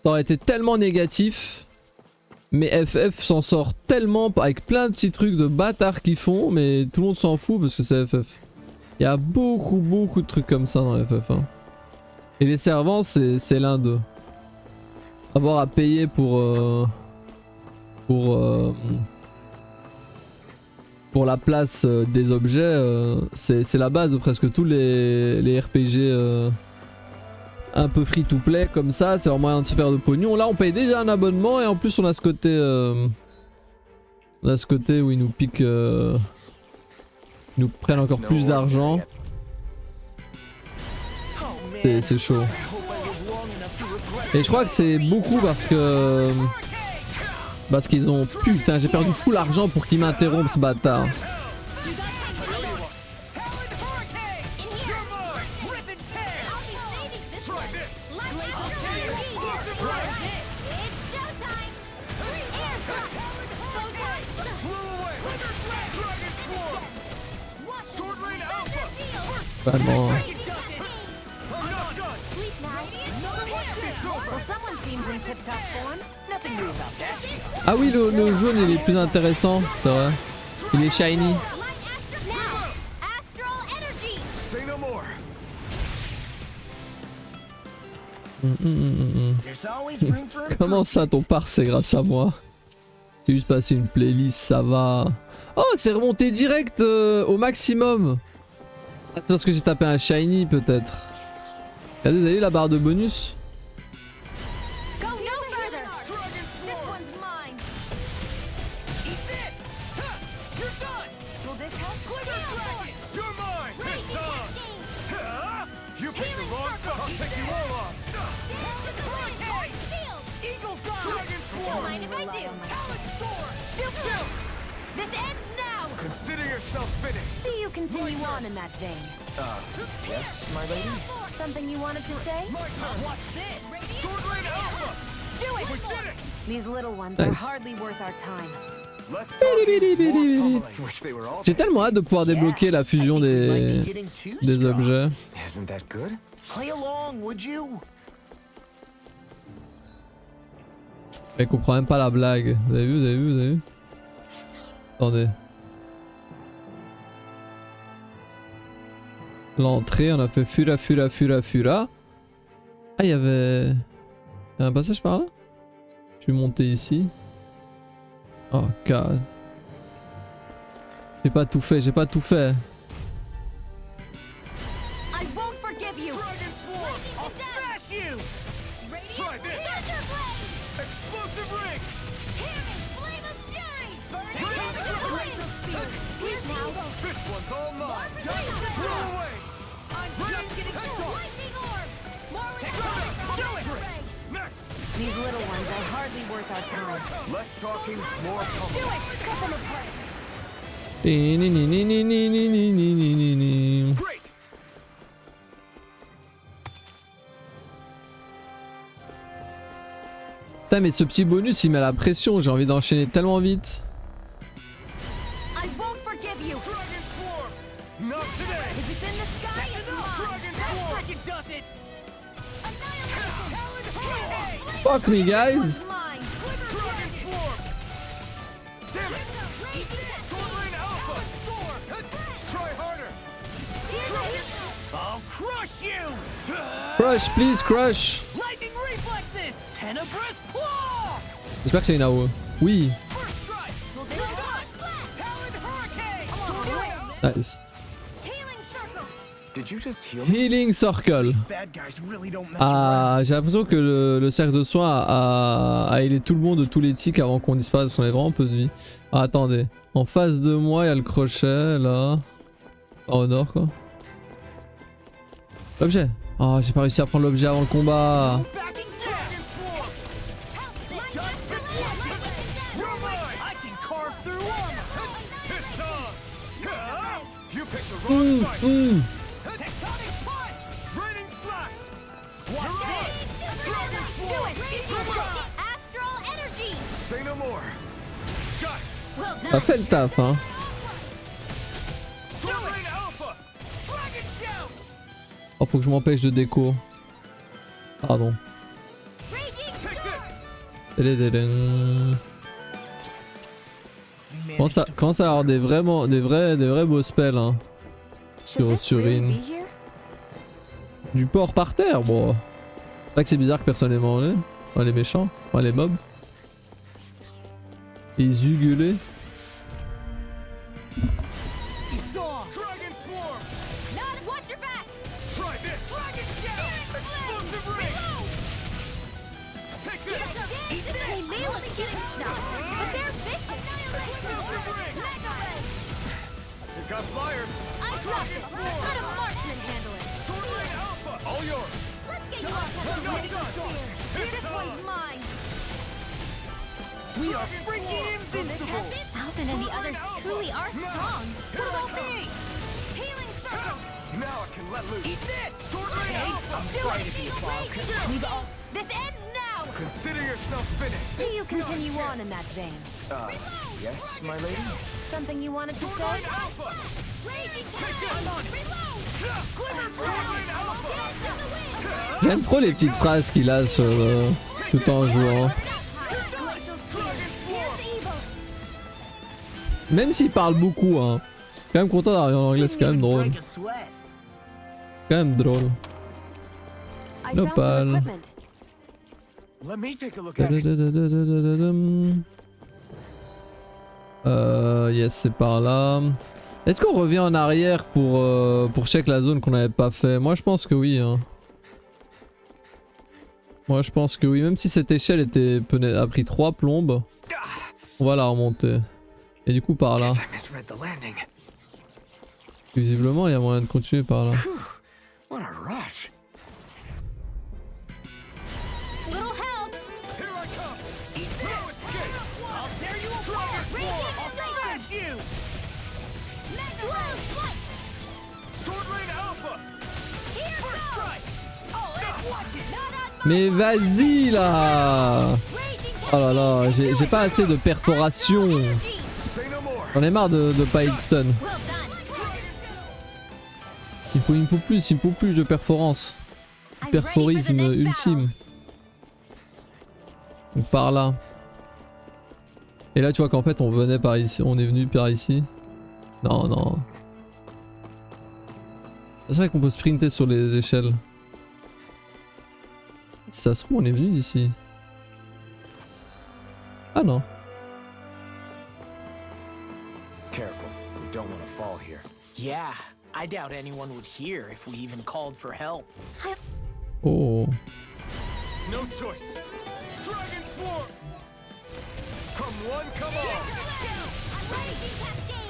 Ça aurait été tellement négatif. Mais FF s'en sort tellement avec plein de petits trucs de bâtards qu'ils font, mais tout le monde s'en fout parce que c'est FF. Il y a beaucoup de trucs comme ça dans FF. Hein. Et les servants, c'est l'un d'eux. Avoir à payer pour la place des objets, c'est la base de presque tous les RPG un peu free to play comme ça, c'est leur moyen de se faire de pognon. Là on paye déjà un abonnement et en plus on a ce côté, où ils nous piquent, ils nous prennent encore plus d'argent. C'est chaud. Et je crois que c'est beaucoup parce qu'ils ont... Putain, j'ai perdu full argent pour qu'ils m'interrompent ce bâtard. Vraiment. Ah oui, le jaune il est plus intéressant, c'est vrai. Il est shiny. Comment ça ton par c'est grâce à moi? J'ai juste passé une playlist, ça va. Oh, c'est remonté direct au maximum. Parce que j'ai tapé un shiny peut-être. Regardez, vous avez vu la barre de bonus? mind if I do? This ends now! Consider yourself finished. See you continue on in that vein. Yes, my lady? Something you wanted to say? What's this? Swordblade Alpha! Do it! We did it! These little ones are Nice. hardly worth our time. Less talking, more pummeling. Wish they were all J'ai tellement hâte de pouvoir débloquer la fusion des objets. Isn't that good? Play along, would you? Elle comprend même pas la blague. Vous avez vu, vous avez vu, vous avez vu? Attendez. L'entrée, on a fait fura. Ah, il y avait un passage par là? Je suis monté ici. Oh god. J'ai pas tout fait, I won't forgive you! I'll smash you! Try this! Explosive ring! Flame of fury! This one's all mine! Throw away! I'm just getting started! Lightning orb! More Do it! Next! These little ones are hardly worth our time. Less talking, more Do pummeling. it! Cut them apart! Great! Putain, mais ce petit bonus il met la pression, j'ai envie d'enchaîner tellement vite. I won't forgive you! Dragon Swarm! Not today! If it's in the sky, it's mine! Dragon Swarm! Freaking does it! Annihilation! Flame Fuck me guys. is mine! Dragon Swarm! Damn it! Swordblade Alpha! Try harder! I'll crush you! Crush, please crush. Lightning reflexes! Tenebrous claw! J'espère que c'est une AOE. Oui. First strike! Talon hurricane! Nice. Healing circle! Did you just heal me? Healing Circle. Bad guys really don't mess Ah, j'ai l'impression que le cercle de soins a healé tout le monde de tous les tics avant qu'on disparaisse parce qu'on avait vraiment peu de vie. Ah, attendez. En face de moi, il y a le crochet là. Au nord quoi. L'objet. Oh, j'ai pas réussi à prendre l'objet avant le combat. Backing Dragon Swarm! You're mine! I can carve through armor! It's on! You picked the wrong fight! Tectonic punch! Raining slash! Watch out! Dragon Swarm! Astral energy! Say no more. Got it! Well Ça done! fait le taf hein. Swordblade Alpha! Dragon Shout! Oh, faut que je m'empêche de déco. Pardon. Raging Take this! Tadadadam. Commence à avoir des vrais beaux spells hein. Should this Sur really In. be here? Du porc par terre, bon. C'est vrai que c'est bizarre que personne les mangé. Enfin, les méchants, enfin les mobs. Les ugulés. It's on! Dragon Swarm! Not watch your back! Try this! Dragon Shout! Explosive ring! Take this! They may look cute and stuff, but they're vicious! Explosive ring! Mega ray! You got flyers! I got it! Let a marksman handle it! Swordblade Alpha! All yours! Let's get you off No, of no, this! no. This one's mine! We are freaking invincible! Alvin and the others truly are strong! What about me? Healing circle! Now I can let loose. Eat this! Swordblade Alpha! I'm sorry to be a bother. We've all... This ends now! Consider yourself finished. See you continue on in that vein. Yes, my lady? Something you wanted to say? Swordblade Alpha! Raging Take this! Reload! Glimmer Swordblade Alpha! J'aime trop les petites phrases qu'il a tout en jouant. Même s'il parle beaucoup hein. Quand même content d'arriver en anglais, c'est quand même drôle. Quand même drôle. I found some Nopal. equipment. Let me take a look at it. Yes, c'est par là. Est-ce qu'on revient en arrière pour check la zone qu'on n'avait pas fait? Moi je pense que oui hein. Moi je pense que oui, même si cette échelle a pris 3 plombes, on va la remonter. Et du coup par là. Guess I misread the landing. Visiblement il y a moyen de continuer par là. What a rush. Little help! Here I come! Mais vas-y là. Oh là là, j'ai pas assez de perforation. J'en ai marre de pas être stun. Il me faut plus de perforance. Perforisme ultime. Donc par là. Et là tu vois qu'en fait on venait par ici, on est venu par ici. Non non. C'est vrai qu'on peut sprinter sur les échelles. Si ça se trouve on est venu d'ici. Ah non. Careful, we don't want to fall here. Yeah, I doubt anyone would hear if we even called for help. Oh. No choice. Dragon Swarm! Come one, come all!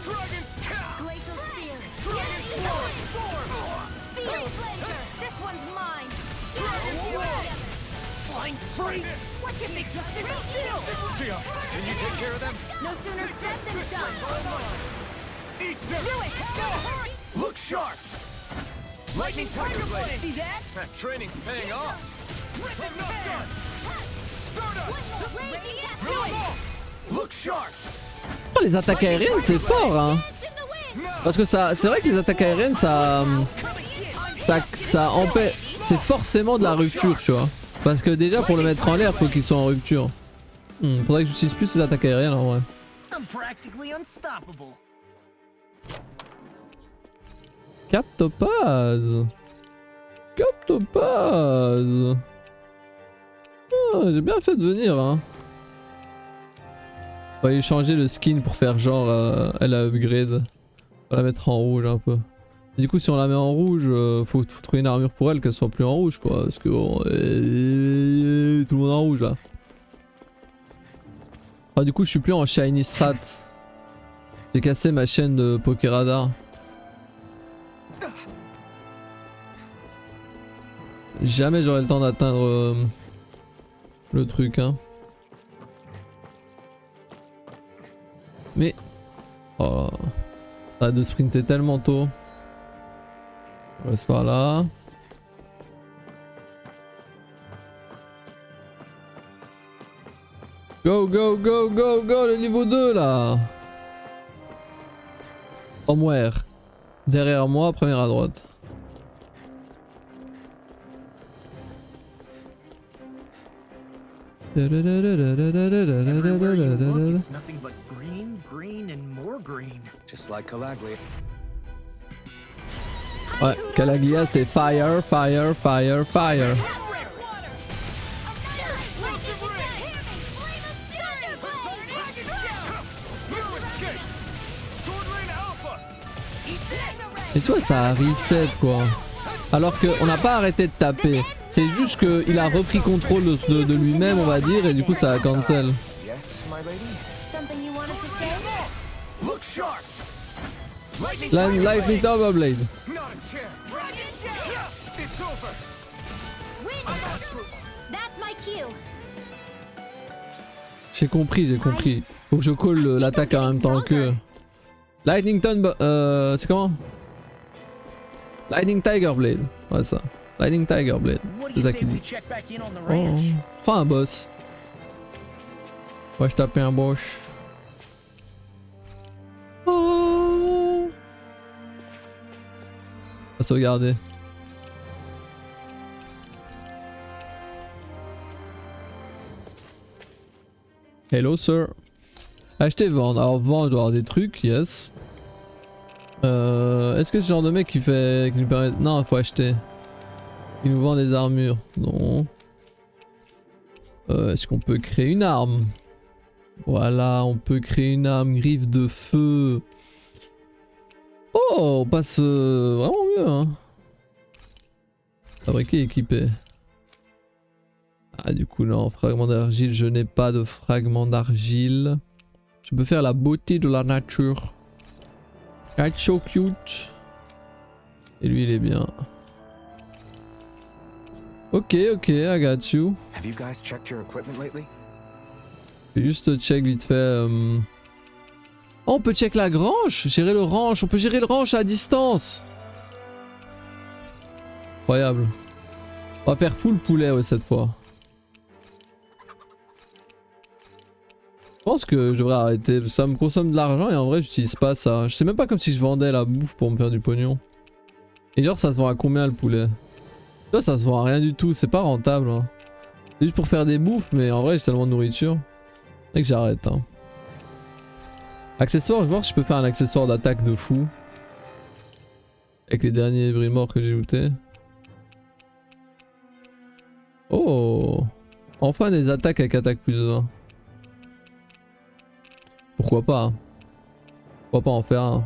Dragon Tap! Glacial Spear. Dragon Swarm! Field Blazer. This one's mine. Dragon Wall! Flying freak! What can they just sit still? Sia, can you take care of them? No sooner said than done. Eat this! Do it! Hurry! Look sharp! Lightning Tiger Blade! See that? That training's paying off! Rip and Not tear. done! Stardust! Raging Cat. Do it all! Look sharp! Oh, les attaques aériennes c'est fort hein. Parce que ça, c'est vrai que les attaques aériennes ça empêche, c'est forcément de la rupture tu vois. Parce que déjà pour le mettre en l'air faut qu'il soit en rupture. Faudrait que j'utilise plus ces attaques aériennes en vrai. I'm practically unstoppable. Captopaz. Captopaz. Ah, j'ai bien fait de venir hein. On va lui changer le skin pour faire genre elle a upgrade. On va la mettre en rouge un peu. Du coup si on la met en rouge, faut trouver une armure pour elle qu'elle soit plus en rouge quoi. Parce que bon, tout le monde en rouge là. Ah du coup je suis plus en shiny strat. J'ai cassé ma chaîne de Pokéradar. Jamais j'aurai le temps d'atteindre le truc hein. Mais oh, ça a de sprinter tellement tôt. On reste par là. Go go go go go le niveau 2 là. Somewhere. Derrière moi, première à droite. Everywhere you look, it's nothing but green, green, and more green. Just like Calaglia. Ouais, Calaglia c'était fire, fire, fire, fire. Et tu vois ça a reset quoi. Alors qu'on n'a pas arrêté de taper. C'est juste qu'il a repris contrôle de lui-même on va dire et du coup ça a cancel. Yes, my lady? Something you wanted to say? Look sharp! Lightning Tower Blade. Not a chance! It's over! That's my cue. J'ai compris, j'ai compris. Faut que je colle l'attaque en même temps que... Lightning c'est comment? Lightning Tiger Blade. Ouais ça. Lightning Tiger Blade. What do C'est you ça say qu'il we dit. check back in on the Oh. ranch? Prends un boss. Ouais je tapais un boss. Oh. On va sauvegarder. Hello sir. Acheter, vendre. Alors vendre, je dois avoir des trucs, yes. Est-ce que ce genre de mec qui nous permet... Non, il faut acheter. Il nous vend des armures. Non. Est-ce qu'on peut créer une arme? Voilà, on peut créer une arme griffe de feu. Oh, on passe vraiment mieux hein. Fabriquer, équiper. Ah du coup non, fragment d'argile, je n'ai pas de fragment d'argile. Je peux faire la beauté de la nature. That's so cute. Et lui il est bien. Ok, ok, I got you. Have you guys checked your equipment lately? Je vais juste check vite fait. Oh, on peut check la grange, gérer le ranch, on peut gérer le ranch à distance. Incroyable. On va faire full poulet ouais, cette fois. Je pense que je devrais arrêter. Ça me consomme de l'argent et en vrai j'utilise pas ça. Je sais même pas comme si je vendais la bouffe pour me faire du pognon. Et genre ça se vend à combien le poulet? Là ça se vend à rien du tout, c'est pas rentable. Hein. C'est juste pour faire des bouffes mais en vrai j'ai tellement de nourriture. Et que j'arrête. Hein. Accessoire, je vais voir si je peux faire un accessoire d'attaque de fou. Avec les derniers brimors que j'ai lootés. Oh! Enfin des attaques avec attaque plus 20. Pourquoi pas? Hein. Pourquoi pas en faire un?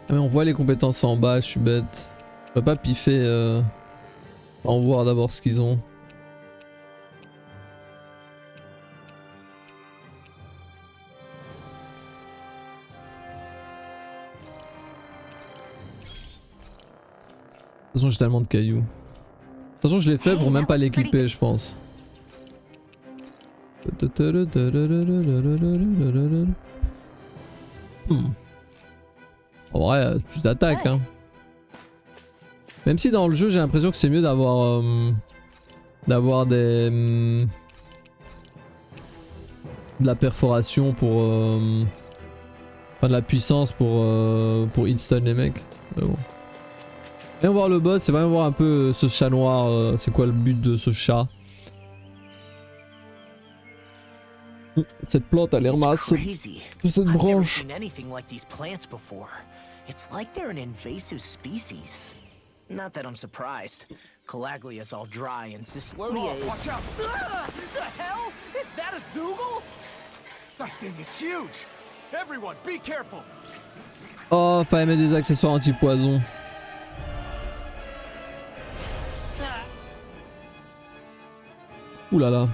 Ah mais on voit les compétences en bas, je suis bête. Je peux pas piffer sans voir d'abord ce qu'ils ont. De toute façon j'ai tellement de cailloux. De toute façon je l'ai fait pour même pas l'équiper je pense. En vrai, plus d'attaque hein. Même si dans le jeu j'ai l'impression que c'est mieux d'avoir des de la perforation pour enfin de la puissance pour hit-stun les mecs. Mais bon. Viens voir le boss, et viens voir un peu ce chat noir, c'est quoi le but de ce chat. Cette plante a l'air masse. Cette branche. It's like they're an invasive species. Not that I'm surprised. Calaglia's all dry and Cislodia is... Watch out! The hell? Is that a Zoogle? That thing is huge! Everyone, be careful! Oh, fallait mettre des accessoires anti-poison. Ouh là là.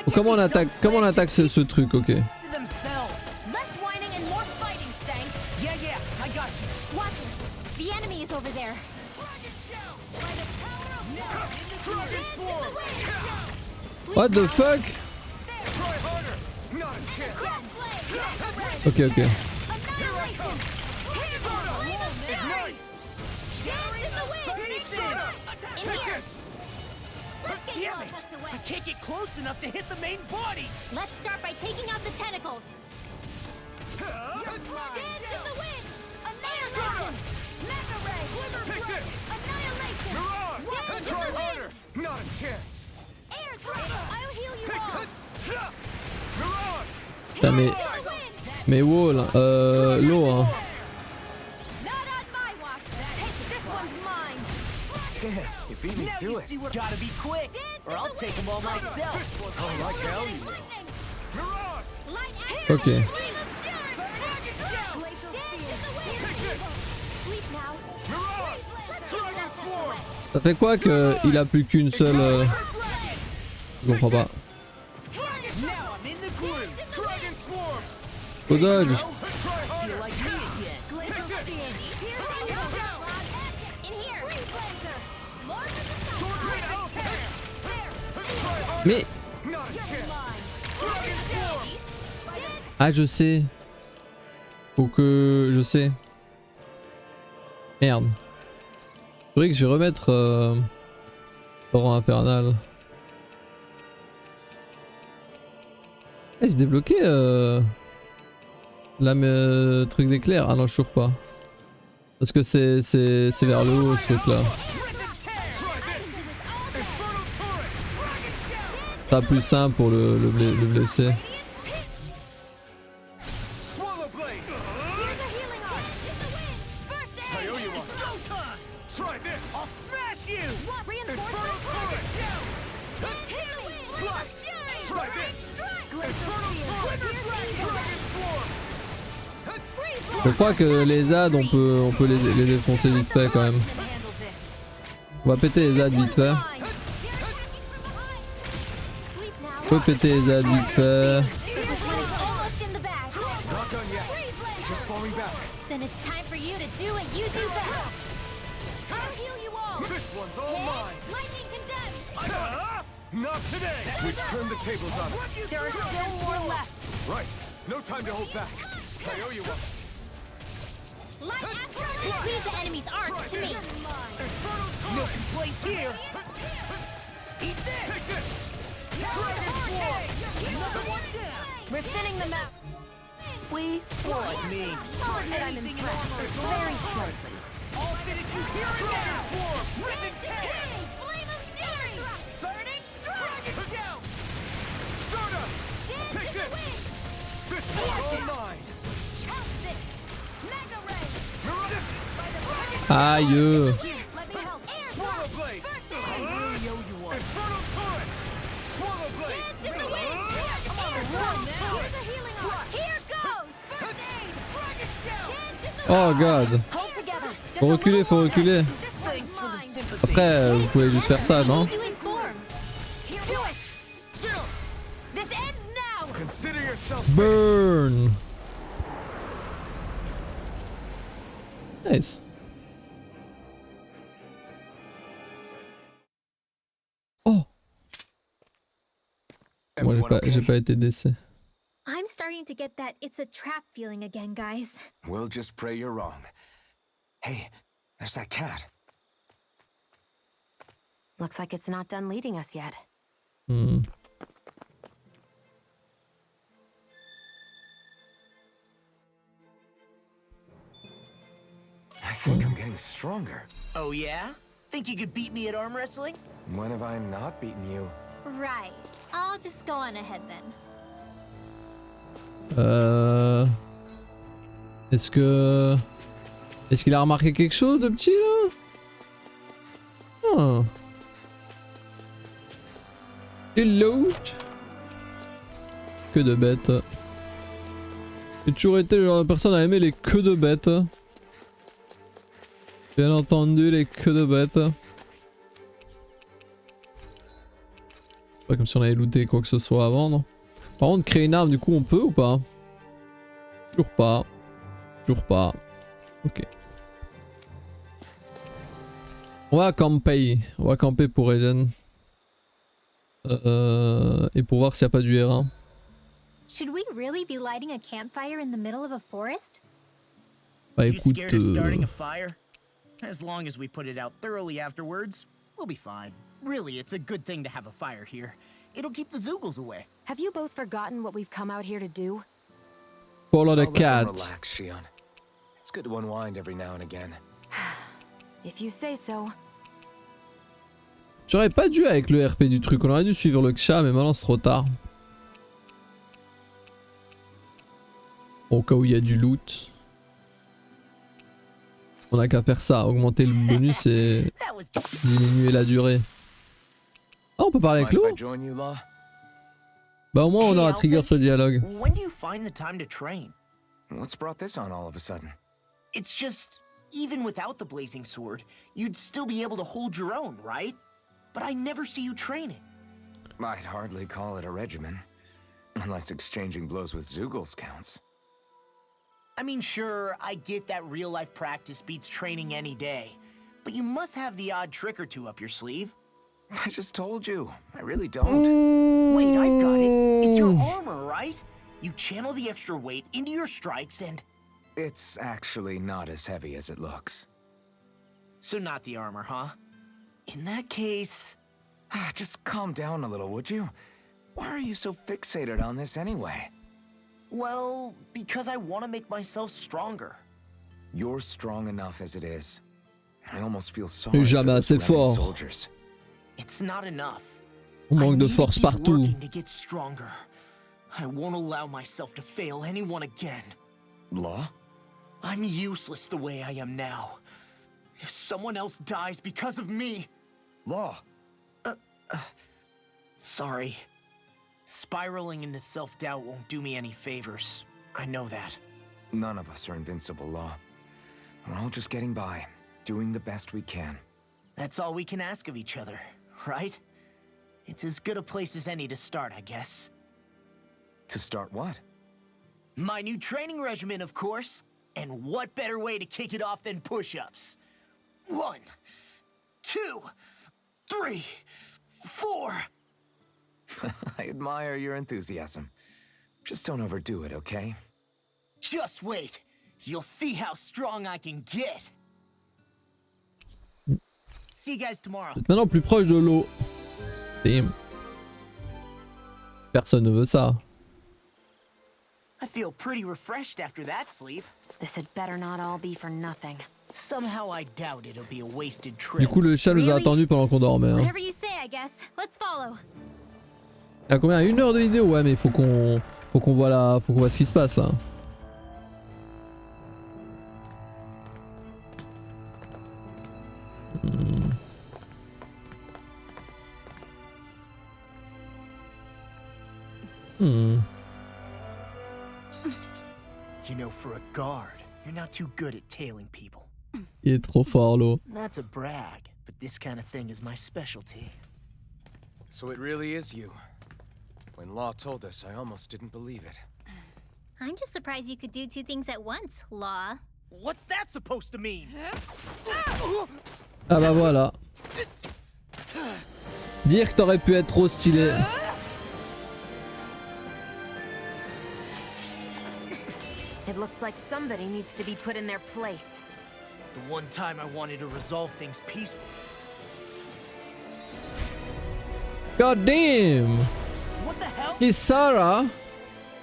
Oh, comment on attaque ce truc, ok. What the fuck? Ok ok. Damn it! I can't get close enough to hit the main body! Let's start by taking out the tentacles. Dance in the wind! Annihilation! Mega ray! Glimmer blood! Annihilation! Dance in the wind! Not a chance! Air drop! I'll heal you all! Putain mais wow là, l'eau hein. Not on my watch! This one's mine! Damn, you beat me Now to you it. see what... Gotta be quick, or I'll take them all myself! Oh, like hell you will. Ok. Ça fait quoi que il a plus qu'une seule Je comprends pas. Faut dodge. Mais ah je sais. Faut que je sais. Merde. C'est vrai que je vais remettre Torrent infernal. J'ai débloqué la truc d'éclair. Ah non je suis toujours pas. Parce que c'est vers le haut ce truc là. Ça plus simple pour le blesser. Je crois que les ZAD on peut les défoncer vite fait quand même. On va péter les ZAD vite fait. On peut péter les ZAD vite fait. heal you all. This one's all mine. Lightning condemned. Not today. We've turned the tables on him. There are still more left. Right. No time to hold back. I owe you one. Light astral. Leave the enemy's arcs to me. No complaints here. Eat this. Take this. Another one down. We're thinning them out. We? More like me. I'll admit I'm impressed. Very slightly. All finish you here and now. Rip and tear. Flame of fury. Burning dragon show. Stardust. Take this. This one's all mine. Mega ray. Aïe. Let me help. Swallow blade. I really owe you one. Infernal turret. Swallow blade. Dance in the wind. Come on now. Here's a healing arc. Here goes. First aid. Dragon show. Dance in the Oh god. Hold together. Faut reculer, faut reculer. Thanks for the sympathy. Après, vous pouvez juste faire ça, non? You inform. Here do it. This ends now. Consider yourself. Burn. Nice. Oh. Moi, j'ai pas été décès. I'm starting to get that it's a trap feeling again, guys. We'll just pray you're wrong. Hey, there's that cat. Looks like it's not done leading us yet. Hmm. I think I'm getting stronger. Oh yeah? Think you could beat me at arm wrestling? When have I not beaten you? Right. I'll just go on ahead then. Est-ce qu'il a remarqué quelque chose de petit là? Oh. Hello. Que de bêtes. J'ai toujours été le genre de personne à aimer les queues de bêtes. Bien entendu, les queues de bêtes. Pas comme si on avait looté quoi que ce soit avant, non? Par contre, créer une arme, du coup, on peut ou pas? Toujours pas. Toujours pas. Ok. On va camper. On va camper pour Regen. Et pour voir s'il n'y a pas du R1. Should we really be lighting a campfire in the middle of a forest? Bah You écoute... scared of starting a fire? As long as we put it out thoroughly afterwards, we'll be fine. Really, it's a good thing to have a fire here. It'll keep the Zoogles away. Have you both forgotten what we've come out here to do? Follow the I'll let them cat. relax, Shion. It's good to unwind every now and again. If you say so. J'aurais pas dû avec le RP du truc. On aurait dû suivre le Ksha, mais maintenant c'est trop tard. Au cas où il y a du loot. On a qu'à faire ça, augmenter le bonus et That was diminuer la durée. Ah, on peut parler avec Mind if I l'eau? join you, Law? Bah au moins on Hey, aura Alfred. trigger ce dialogue. When do you find the time to train? What's brought this on all of a sudden? It's just, even without the blazing sword, you'd still be able to hold your own, right? But I never see you training. I'd hardly call it a regimen. Unless exchanging blows with Zoogles counts. I mean, sure, I get that real-life practice beats training any day. But you must have the odd trick or two up your sleeve. I just told you. I really don't. Wait, I've got it. It's your armor, right? You channel the extra weight into your strikes and... It's actually not as heavy as it looks. So not the armor, huh? In that case... Just calm down a little, would you? Why are you so fixated on this anyway? Well, because I want to make myself stronger. You're strong enough as it is. I almost feel sorry for Jamais those assez Renan fort. It's soldiers. not enough. On I manque de need to force keep partout. working to get stronger. I won't allow myself to fail anyone again. Law? I'm useless the way I am now. If someone else dies because of me... Law! Sorry. Spiraling into self-doubt won't do me any favors. I know that. None of us are invincible, Law. We're all just getting by, doing the best we can. That's all we can ask of each other, right? It's as good a place as any to start, I guess. To start what? My new training regimen, of course. And what better way to kick it off than push-ups? 1, 2, 3, 4. I admire your enthusiasm. Just don't overdo it, okay? Just wait. You'll see how strong I can get. See you guys tomorrow. Maintenant plus proche de l'eau. Bim. Personne ne veut ça. I feel pretty refreshed after that sleep. This had better not all be for nothing. Somehow I doubt it'll be a wasted trip. Du coup le chat nous a Really? attendu pendant qu'on dormait. Hein. Whatever you say, I guess. Let's follow. Il y a combien? 1 heure de vidéo? Ouais mais faut qu'on voit ce qui se passe là. You know, for a guard, you're not too good at tailing people. Il est trop fort l'eau. Not to brag, but this kind of thing is my specialty. So it really is you. When Law told us, I almost didn't believe it. I'm just surprised you could do two things at once, Law. What's that supposed to mean? Ah bah voilà. Dire que t'aurais pu être trop stylé. It looks like somebody needs to be put in their place. The one time I wanted to resolve things peacefully. God damn! What the hell? Kisara?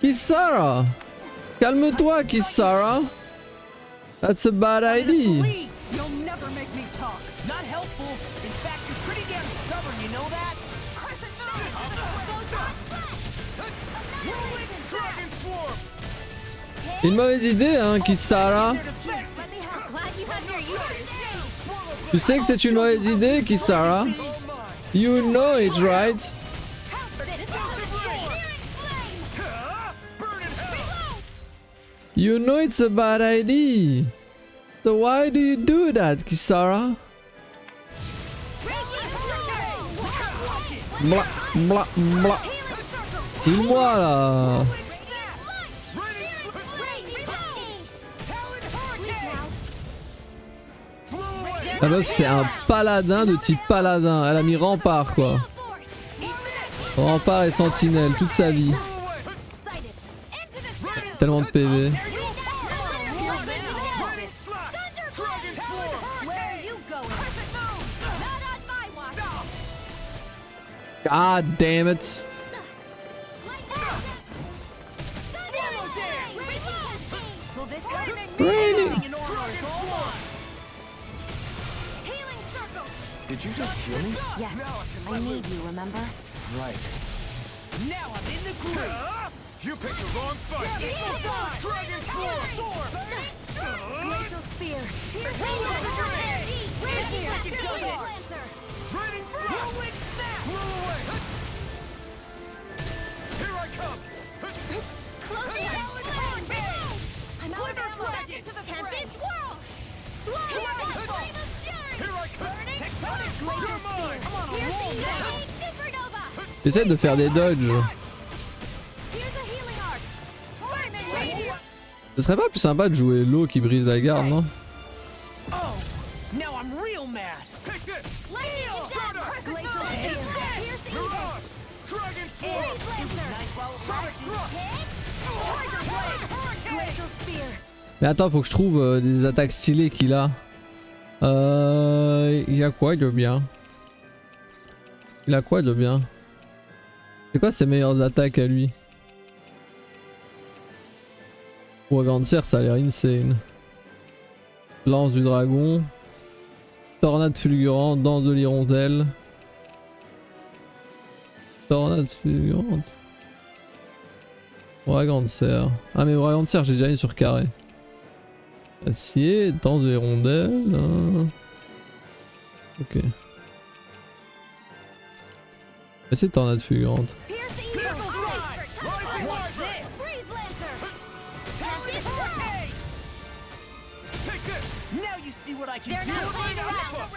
Kisara? Calme-toi, Kisara. That's a bad idea. Please, You'll never make me talk. not helpful. In fact, you're pretty damn stubborn, you know that? Dragon Swarm! C'est une mauvaise idée, hein, Kisara. Tu sais que c'est une mauvaise idée, Kisara. You know it, right? You know it's a bad idea. So why do you do that, Kisara? Blah, blah, blah. Dis-moi là. La meuf c'est un paladin de type paladin. Elle a mis rempart quoi. Rempart et sentinelle toute sa vie. Tellement de PV. God damn it. Raining. Did you just hear me? Yes, I need you, remember? Right. Now I'm in the groove! You picked the wrong fight! Dragon Swarm! Glacial Spear. Raining Whirlwind Snap! Here I come! I'm out of ammo. Tempest Whirl. Flame of Fury. Here I come! Tectonic You're mine! I'm on a roll now! Supernova. J'essaie de faire des dodges. Here's a healing arc. Flaming Radiant. Ce serait pas plus sympa de jouer l'eau qui brise la garde, non? Oh! Now I'm real mad! Take this! Lightning Shadow. Glacial Spear. Pierce Mirage! Dragon Swarm! Sonic Thrust! Tiger Blade. Glacial Spear. Mais attends, faut que je trouve des attaques stylées qu'il a. Il a quoi de bien? Il a quoi de bien? C'est quoi ses meilleures attaques à lui? Pour Avancer, ça a l'air insane. Lance du dragon. Tornade fulgurante, danse de l'hirondelle. Tornade fulgurante. Bragancer. Ah mais Bragancer j'ai déjà mis sur carré. Acier, danse de l'hirondelle. Hein. Ok. Mais c'est tornade fulgurante. Pierce Evil. Watch this. Freeze Lancer. Tempest Whirl. Take this! Now you see what I can They're do! not playing around.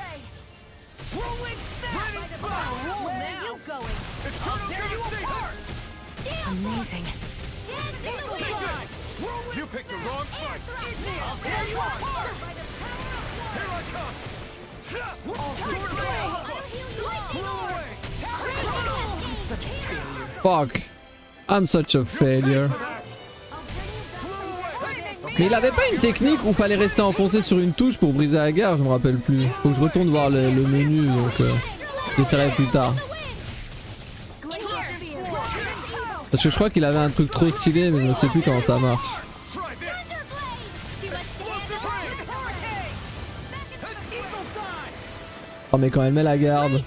Whirlwind Snap! Raining I'm on a roll Where now! are you going? Eternal Tear you Devastation! apart! Amazing. You picked the wrong fight! I'll tear you apart! Here I come! All sword Fuck. I'm such a failure. Mais il avait pas une technique où fallait rester enfoncé sur une touche pour briser la gare, je me rappelle plus. Faut que je retourne voir le menu, donc j'essaierai plus tard. Parce que je crois qu'il avait un truc trop stylé, mais je ne sais plus comment ça marche. Oh mais quand elle met la garde.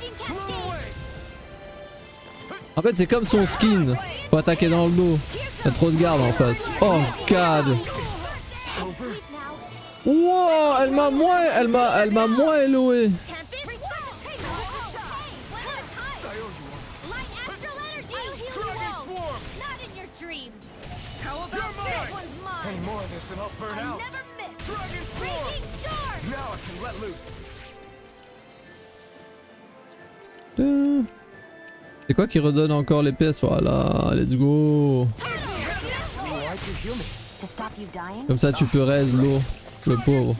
En fait c'est comme son skin. Faut attaquer dans le dos. Il y a trop de garde en face. Oh god. Wow, elle m'a moins éloé. C'est quoi qui redonne encore les PS? Voilà, let's go. Comme ça tu peux raise l'eau, le pauvre.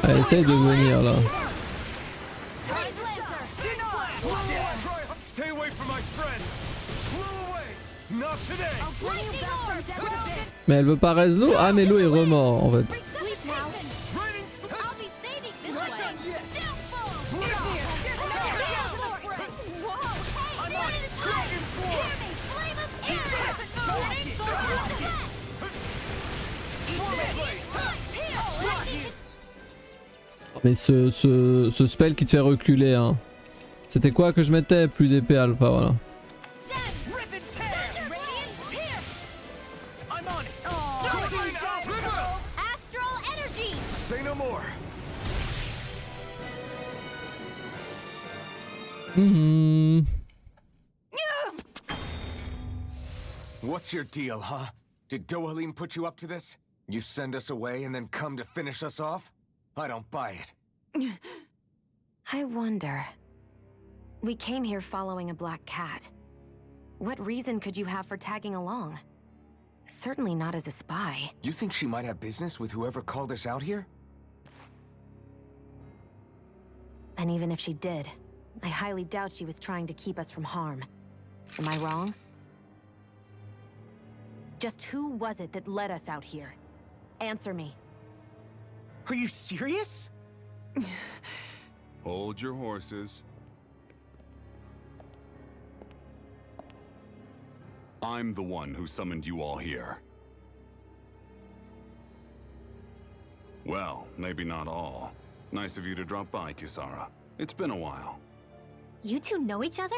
Allez, essaye de venir là. Mais elle veut pas raise l'eau? Ah mais l'eau est remords en fait. Mais ce spell qui te fait reculer hein. C'était quoi que je mettais? Plus d'épée alpha, voilà. What's your deal, huh? Did Dohalim put you up to this? You send us away and then come to finish us off? I don't buy it. I wonder. We came here following a black cat. What reason could you have for tagging along? Certainly not as a spy. You think she might have business with whoever called us out here? And even if she did, I highly doubt she was trying to keep us from harm. Am I wrong? Just who was it that led us out here? Answer me. Are you serious? Hold your horses. I'm the one who summoned you all here. Well, maybe not all. Nice of you to drop by, Kisara. It's been a while. You two know each other?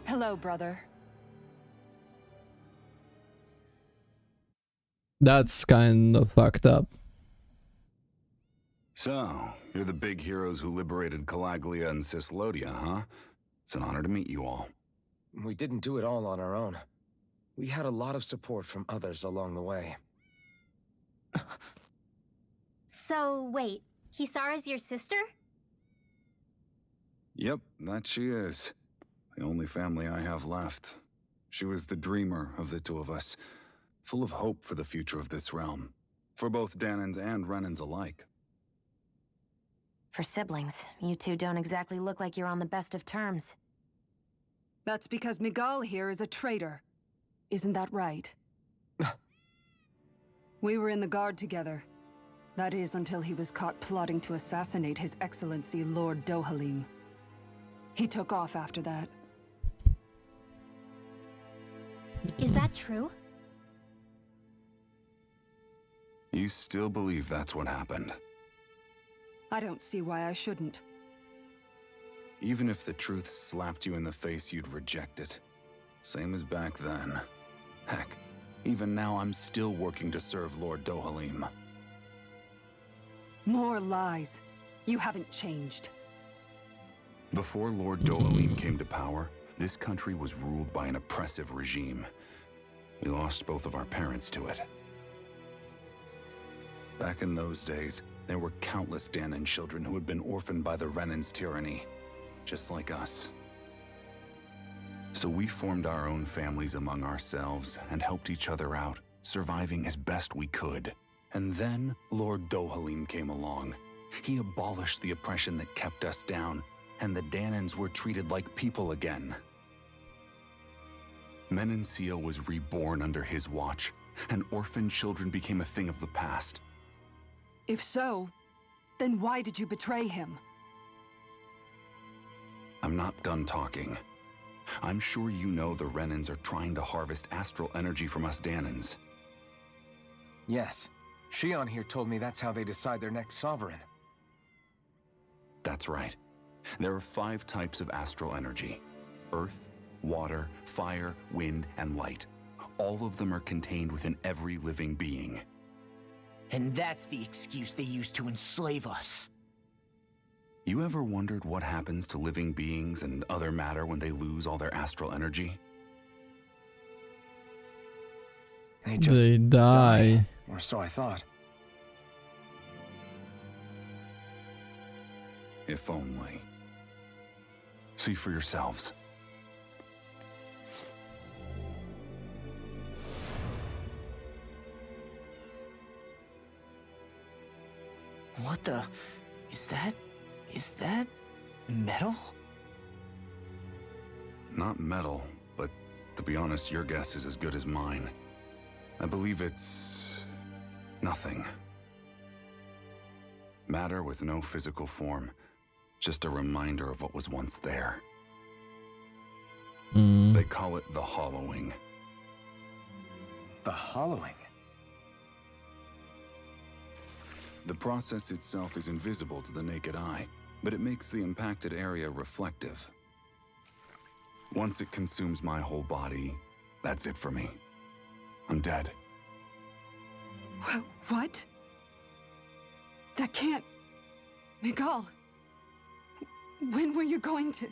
Hello, brother. That's kind of fucked up. So, you're the big heroes who liberated Calaglia and Cislodia, huh? It's an honor to meet you all. We didn't do it all on our own. We had a lot of support from others along the way. So, wait, Kisara's your sister? Yep, that she is. The only family I have left. She was the dreamer of the two of us, full of hope for the future of this realm, for both Danans and Renans alike. For siblings, you two don't exactly look like you're on the best of terms. That's because Miguel here is a traitor. Isn't that right? We were in the Guard together. That is, until he was caught plotting to assassinate His Excellency Lord Dohalim. He took off after that. Is that true? You still believe that's what happened? I don't see why I shouldn't. Even if the truth slapped you in the face, you'd reject it. Same as back then. Heck, even now I'm still working to serve Lord Dohalim. More lies. You haven't changed. Before Lord Dohalim came to power, this country was ruled by an oppressive regime. We lost both of our parents to it. Back in those days, there were countless Danan children who had been orphaned by the Renan's tyranny, just like us. So we formed our own families among ourselves and helped each other out, surviving as best we could. And then Lord Dohalim came along. He abolished the oppression that kept us down, and the Danans were treated like people again. Menancia was reborn under his watch, and orphan children became a thing of the past. If so, then why did you betray him? I'm not done talking. I'm sure you know the Renans are trying to harvest astral energy from us Danans. Yes. Shion here told me that's how they decide their next sovereign. That's right. There are 5 types of astral energy: earth, water, fire, wind, and light. All of them are contained within every living being. And that's the excuse they use to enslave us. You ever wondered what happens to living beings and other matter when they lose all their astral energy? They just They die. or so I thought. If only. See for yourselves. What the... Is that... metal? Not metal, but to be honest, your guess is as good as mine. I believe it's... nothing. Matter with no physical form. Just a reminder of what was once there. They call it the hollowing. The hollowing? The process itself is invisible to the naked eye, but it makes the impacted area reflective. Once it consumes my whole body, that's it for me. I'm dead. What? That can't... Miguel... When were you going to...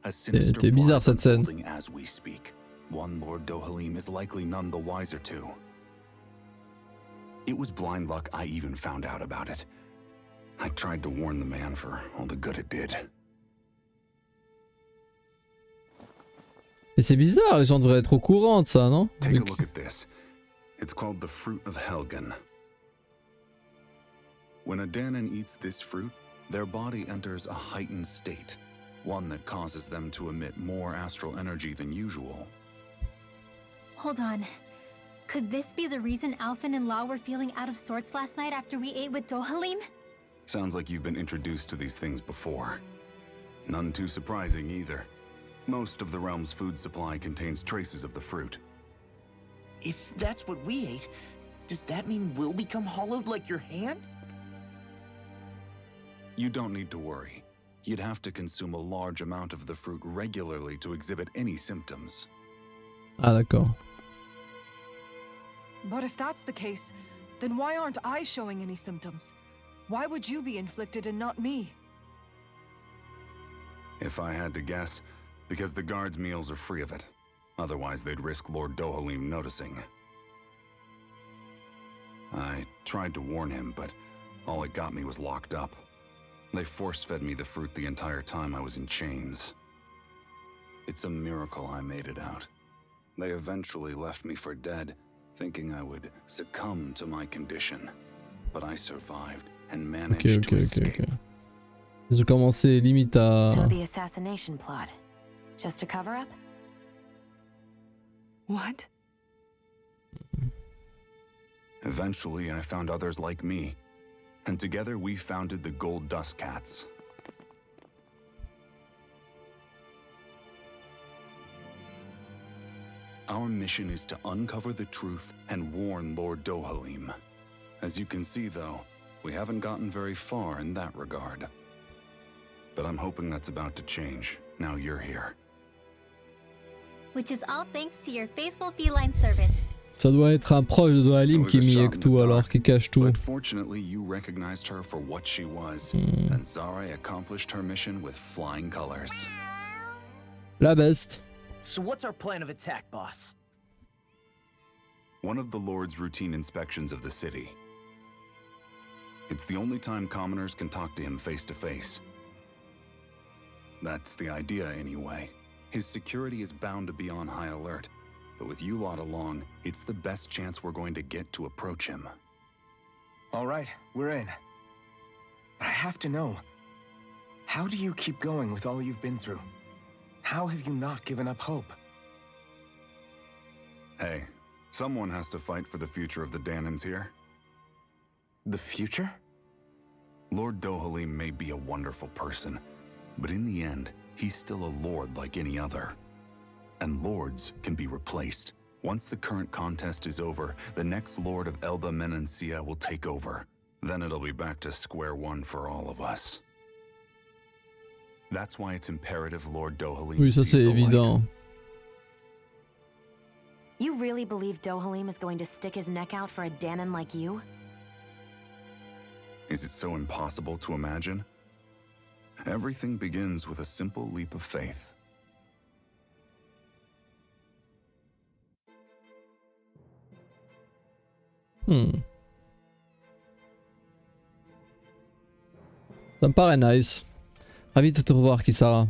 A sinister T'es bizarre, plot cette scène. unfolding as we speak. One Lord Dohalim is likely none the wiser to. It was blind luck I even found out about it. I tried to warn the man for all the good it did. Et c'est bizarre, les gens devraient être au courant de ça, non? Take a look at this. It's called the Fruit of Helgen. When a Danan eats this fruit, their body enters a heightened state, one that causes them to emit more astral energy than usual. Hold on. Could this be the reason Alphen and Law were feeling out of sorts last night after we ate with Dohalim? Sounds like you've been introduced to these things before. None too surprising either. Most of the realm's food supply contains traces of the fruit. If that's what we ate, does that mean we'll become hollowed like your hand? You don't need to worry. You'd have to consume a large amount of the fruit regularly to exhibit any symptoms. Ah d'accord. But if that's the case, then why aren't I showing any symptoms? Why would you be inflicted and not me? If I had to guess, because the guards' meals are free of it. Otherwise, they'd risk Lord Dohalim noticing. I tried to warn him, but all it got me was locked up. They force-fed me the fruit the entire time I was in chains. It's a miracle I made it out. They eventually left me for dead, thinking I would succumb to my condition. But I survived and managed to escape. Ils ont commencé limite à... So the assassination plot. Just a cover-up? What? Eventually, I found others like me. And together we founded the Gold Dust Cats. Our mission is to uncover the truth and warn Lord Dohalim. As you can see, though, we haven't gotten very far in that regard. But I'm hoping that's about to change, now you're here. Which is all thanks to your faithful feline servant. Ça doit être un proche de Dohalim qui miaque tout alors, qui cache tout. But fortunately, you recognized her for what she was, and Zare accomplished her mission with flying colors. La best. So what's our plan of attack, boss? One of the Lord's routine inspections of the city. It's the only time commoners can talk to him face to face. That's the idea anyway. His security is bound to be on high alert, but with you lot along, it's the best chance we're going to get to approach him. All right, we're in. But I have to know, how do you keep going with all you've been through? How have you not given up hope? Hey, someone has to fight for the future of the Danans here. The future? Lord Dohalim may be a wonderful person, but in the end, he's still a lord like any other. And lords can be replaced. Once the current contest is over, the next lord of Elba Menancia will take over. Then it'll be back to square one for all of us. That's why it's imperative Lord Dohalim Oui, ça sees c'est the light. évident. You really believe Dohalim is going to stick his neck out for a Danan like you? Is it so impossible to imagine? Everything begins with a simple leap of faith. Ça me paraît nice. Ravi de te revoir, Kisara.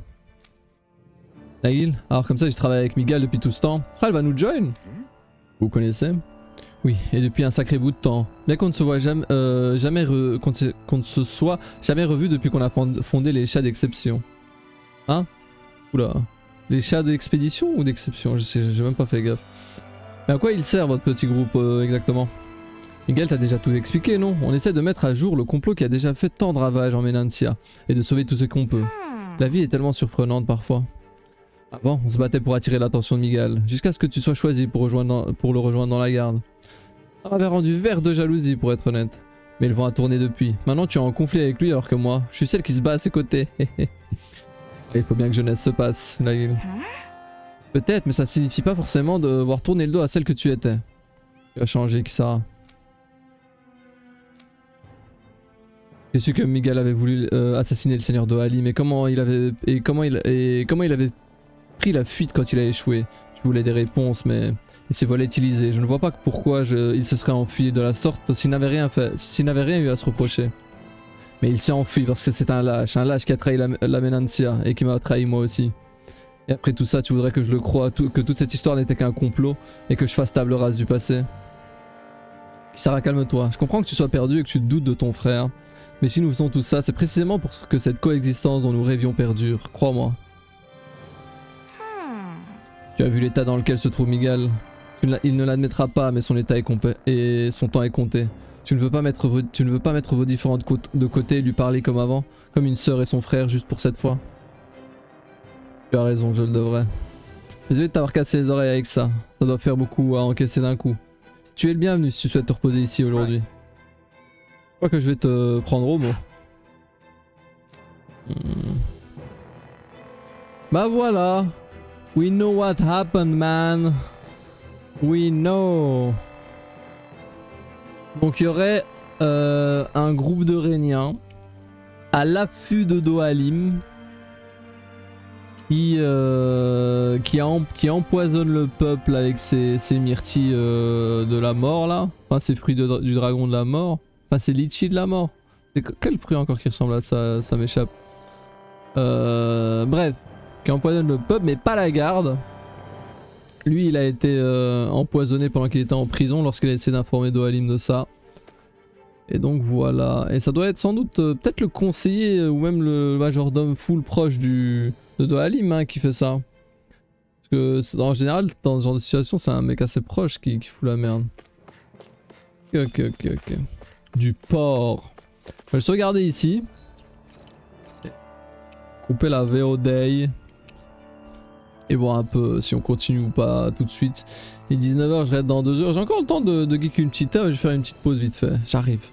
Nagil, alors comme ça, je travaille avec Miguel depuis tout ce temps. Ah, elle va nous join. Vous connaissez? Oui, et depuis un sacré bout de temps. Bien qu'on ne se voit jamais, qu'on ne se soit jamais revu depuis qu'on a fondé les chats d'exception. Hein? Oula. Les chats d'expédition ou d'exception? J'ai même pas fait gaffe. Mais à quoi il sert votre petit groupe exactement? Miguel t'a déjà tout expliqué, non? On essaie de mettre à jour le complot qui a déjà fait tant de ravages en Menancia et de sauver tout ce qu'on peut. La vie est tellement surprenante parfois. Avant, on se battait pour attirer l'attention de Miguel, jusqu'à ce que tu sois choisi pour le rejoindre dans la garde. Ça m'avait rendu vert de jalousie pour être honnête. Mais le vent a tourné depuis. Maintenant tu es en conflit avec lui alors que moi, je suis celle qui se bat à ses côtés. Il faut bien que jeunesse se passe, Nagil. Peut-être, mais ça signifie pas forcément de voir tourner le dos à celle que tu étais. Tu vas changer, Kisara. J'ai su que Miguel avait voulu assassiner le seigneur Dohalim, mais comment il avait pris la fuite quand il a échoué. Je voulais des réponses, mais il s'est volatilisé. Je ne vois pas pourquoi il se serait enfui de la sorte s'il n'avait rien eu à se reprocher. Mais il s'est enfui parce que c'est un lâche qui a trahi la Menancia et qui m'a trahi moi aussi. Et après tout ça, tu voudrais que je le croie, que toute cette histoire n'était qu'un complot et que je fasse table rase du passé. Kisara, calme-toi. Je comprends que tu sois perdu et que tu doutes de ton frère. Mais si nous faisons tout ça, c'est précisément pour que cette coexistence dont nous rêvions perdure. Crois-moi. Tu as vu l'état dans lequel se trouve Miguel. Il ne l'admettra pas, mais son état et son temps est compté. Tu ne veux pas mettre vos différentes de côté et lui parler comme avant, comme une sœur et son frère, juste pour cette fois. Tu as raison, je le devrais. Désolé de t'avoir cassé les oreilles avec ça. Ça doit faire beaucoup à encaisser d'un coup. Tu es le bienvenu si tu souhaites te reposer ici aujourd'hui. Je crois que je vais te prendre au mot. Bah voilà. We know what happened, man. We know. Donc il y aurait un groupe de Réniens à l'affût de Dohalim qui empoisonne le peuple avec ses myrtilles de la mort là. Enfin ces fruits du dragon de la mort. Enfin c'est litchi de la mort. Quel fruit encore qui ressemble à ça? Ça m'échappe. Bref. Qui empoisonne le peuple mais pas la garde. Lui il a été empoisonné pendant qu'il était en prison lorsqu'il a essayé d'informer Dohalim de ça. Et donc voilà. Et ça doit être sans doute peut-être le conseiller ou même le majordome full proche de Dohalim hein, qui fait ça. Parce que en général dans ce genre de situation c'est un mec assez proche qui fout la merde. Ok. Du porc. Je vais le sauvegarder ici. Couper la VOD. Et voir un peu si on continue ou pas tout de suite. Il est 19h, je reste dans 2 heures. J'ai encore le temps de geek une petite heure. Je vais faire une petite pause vite fait. J'arrive.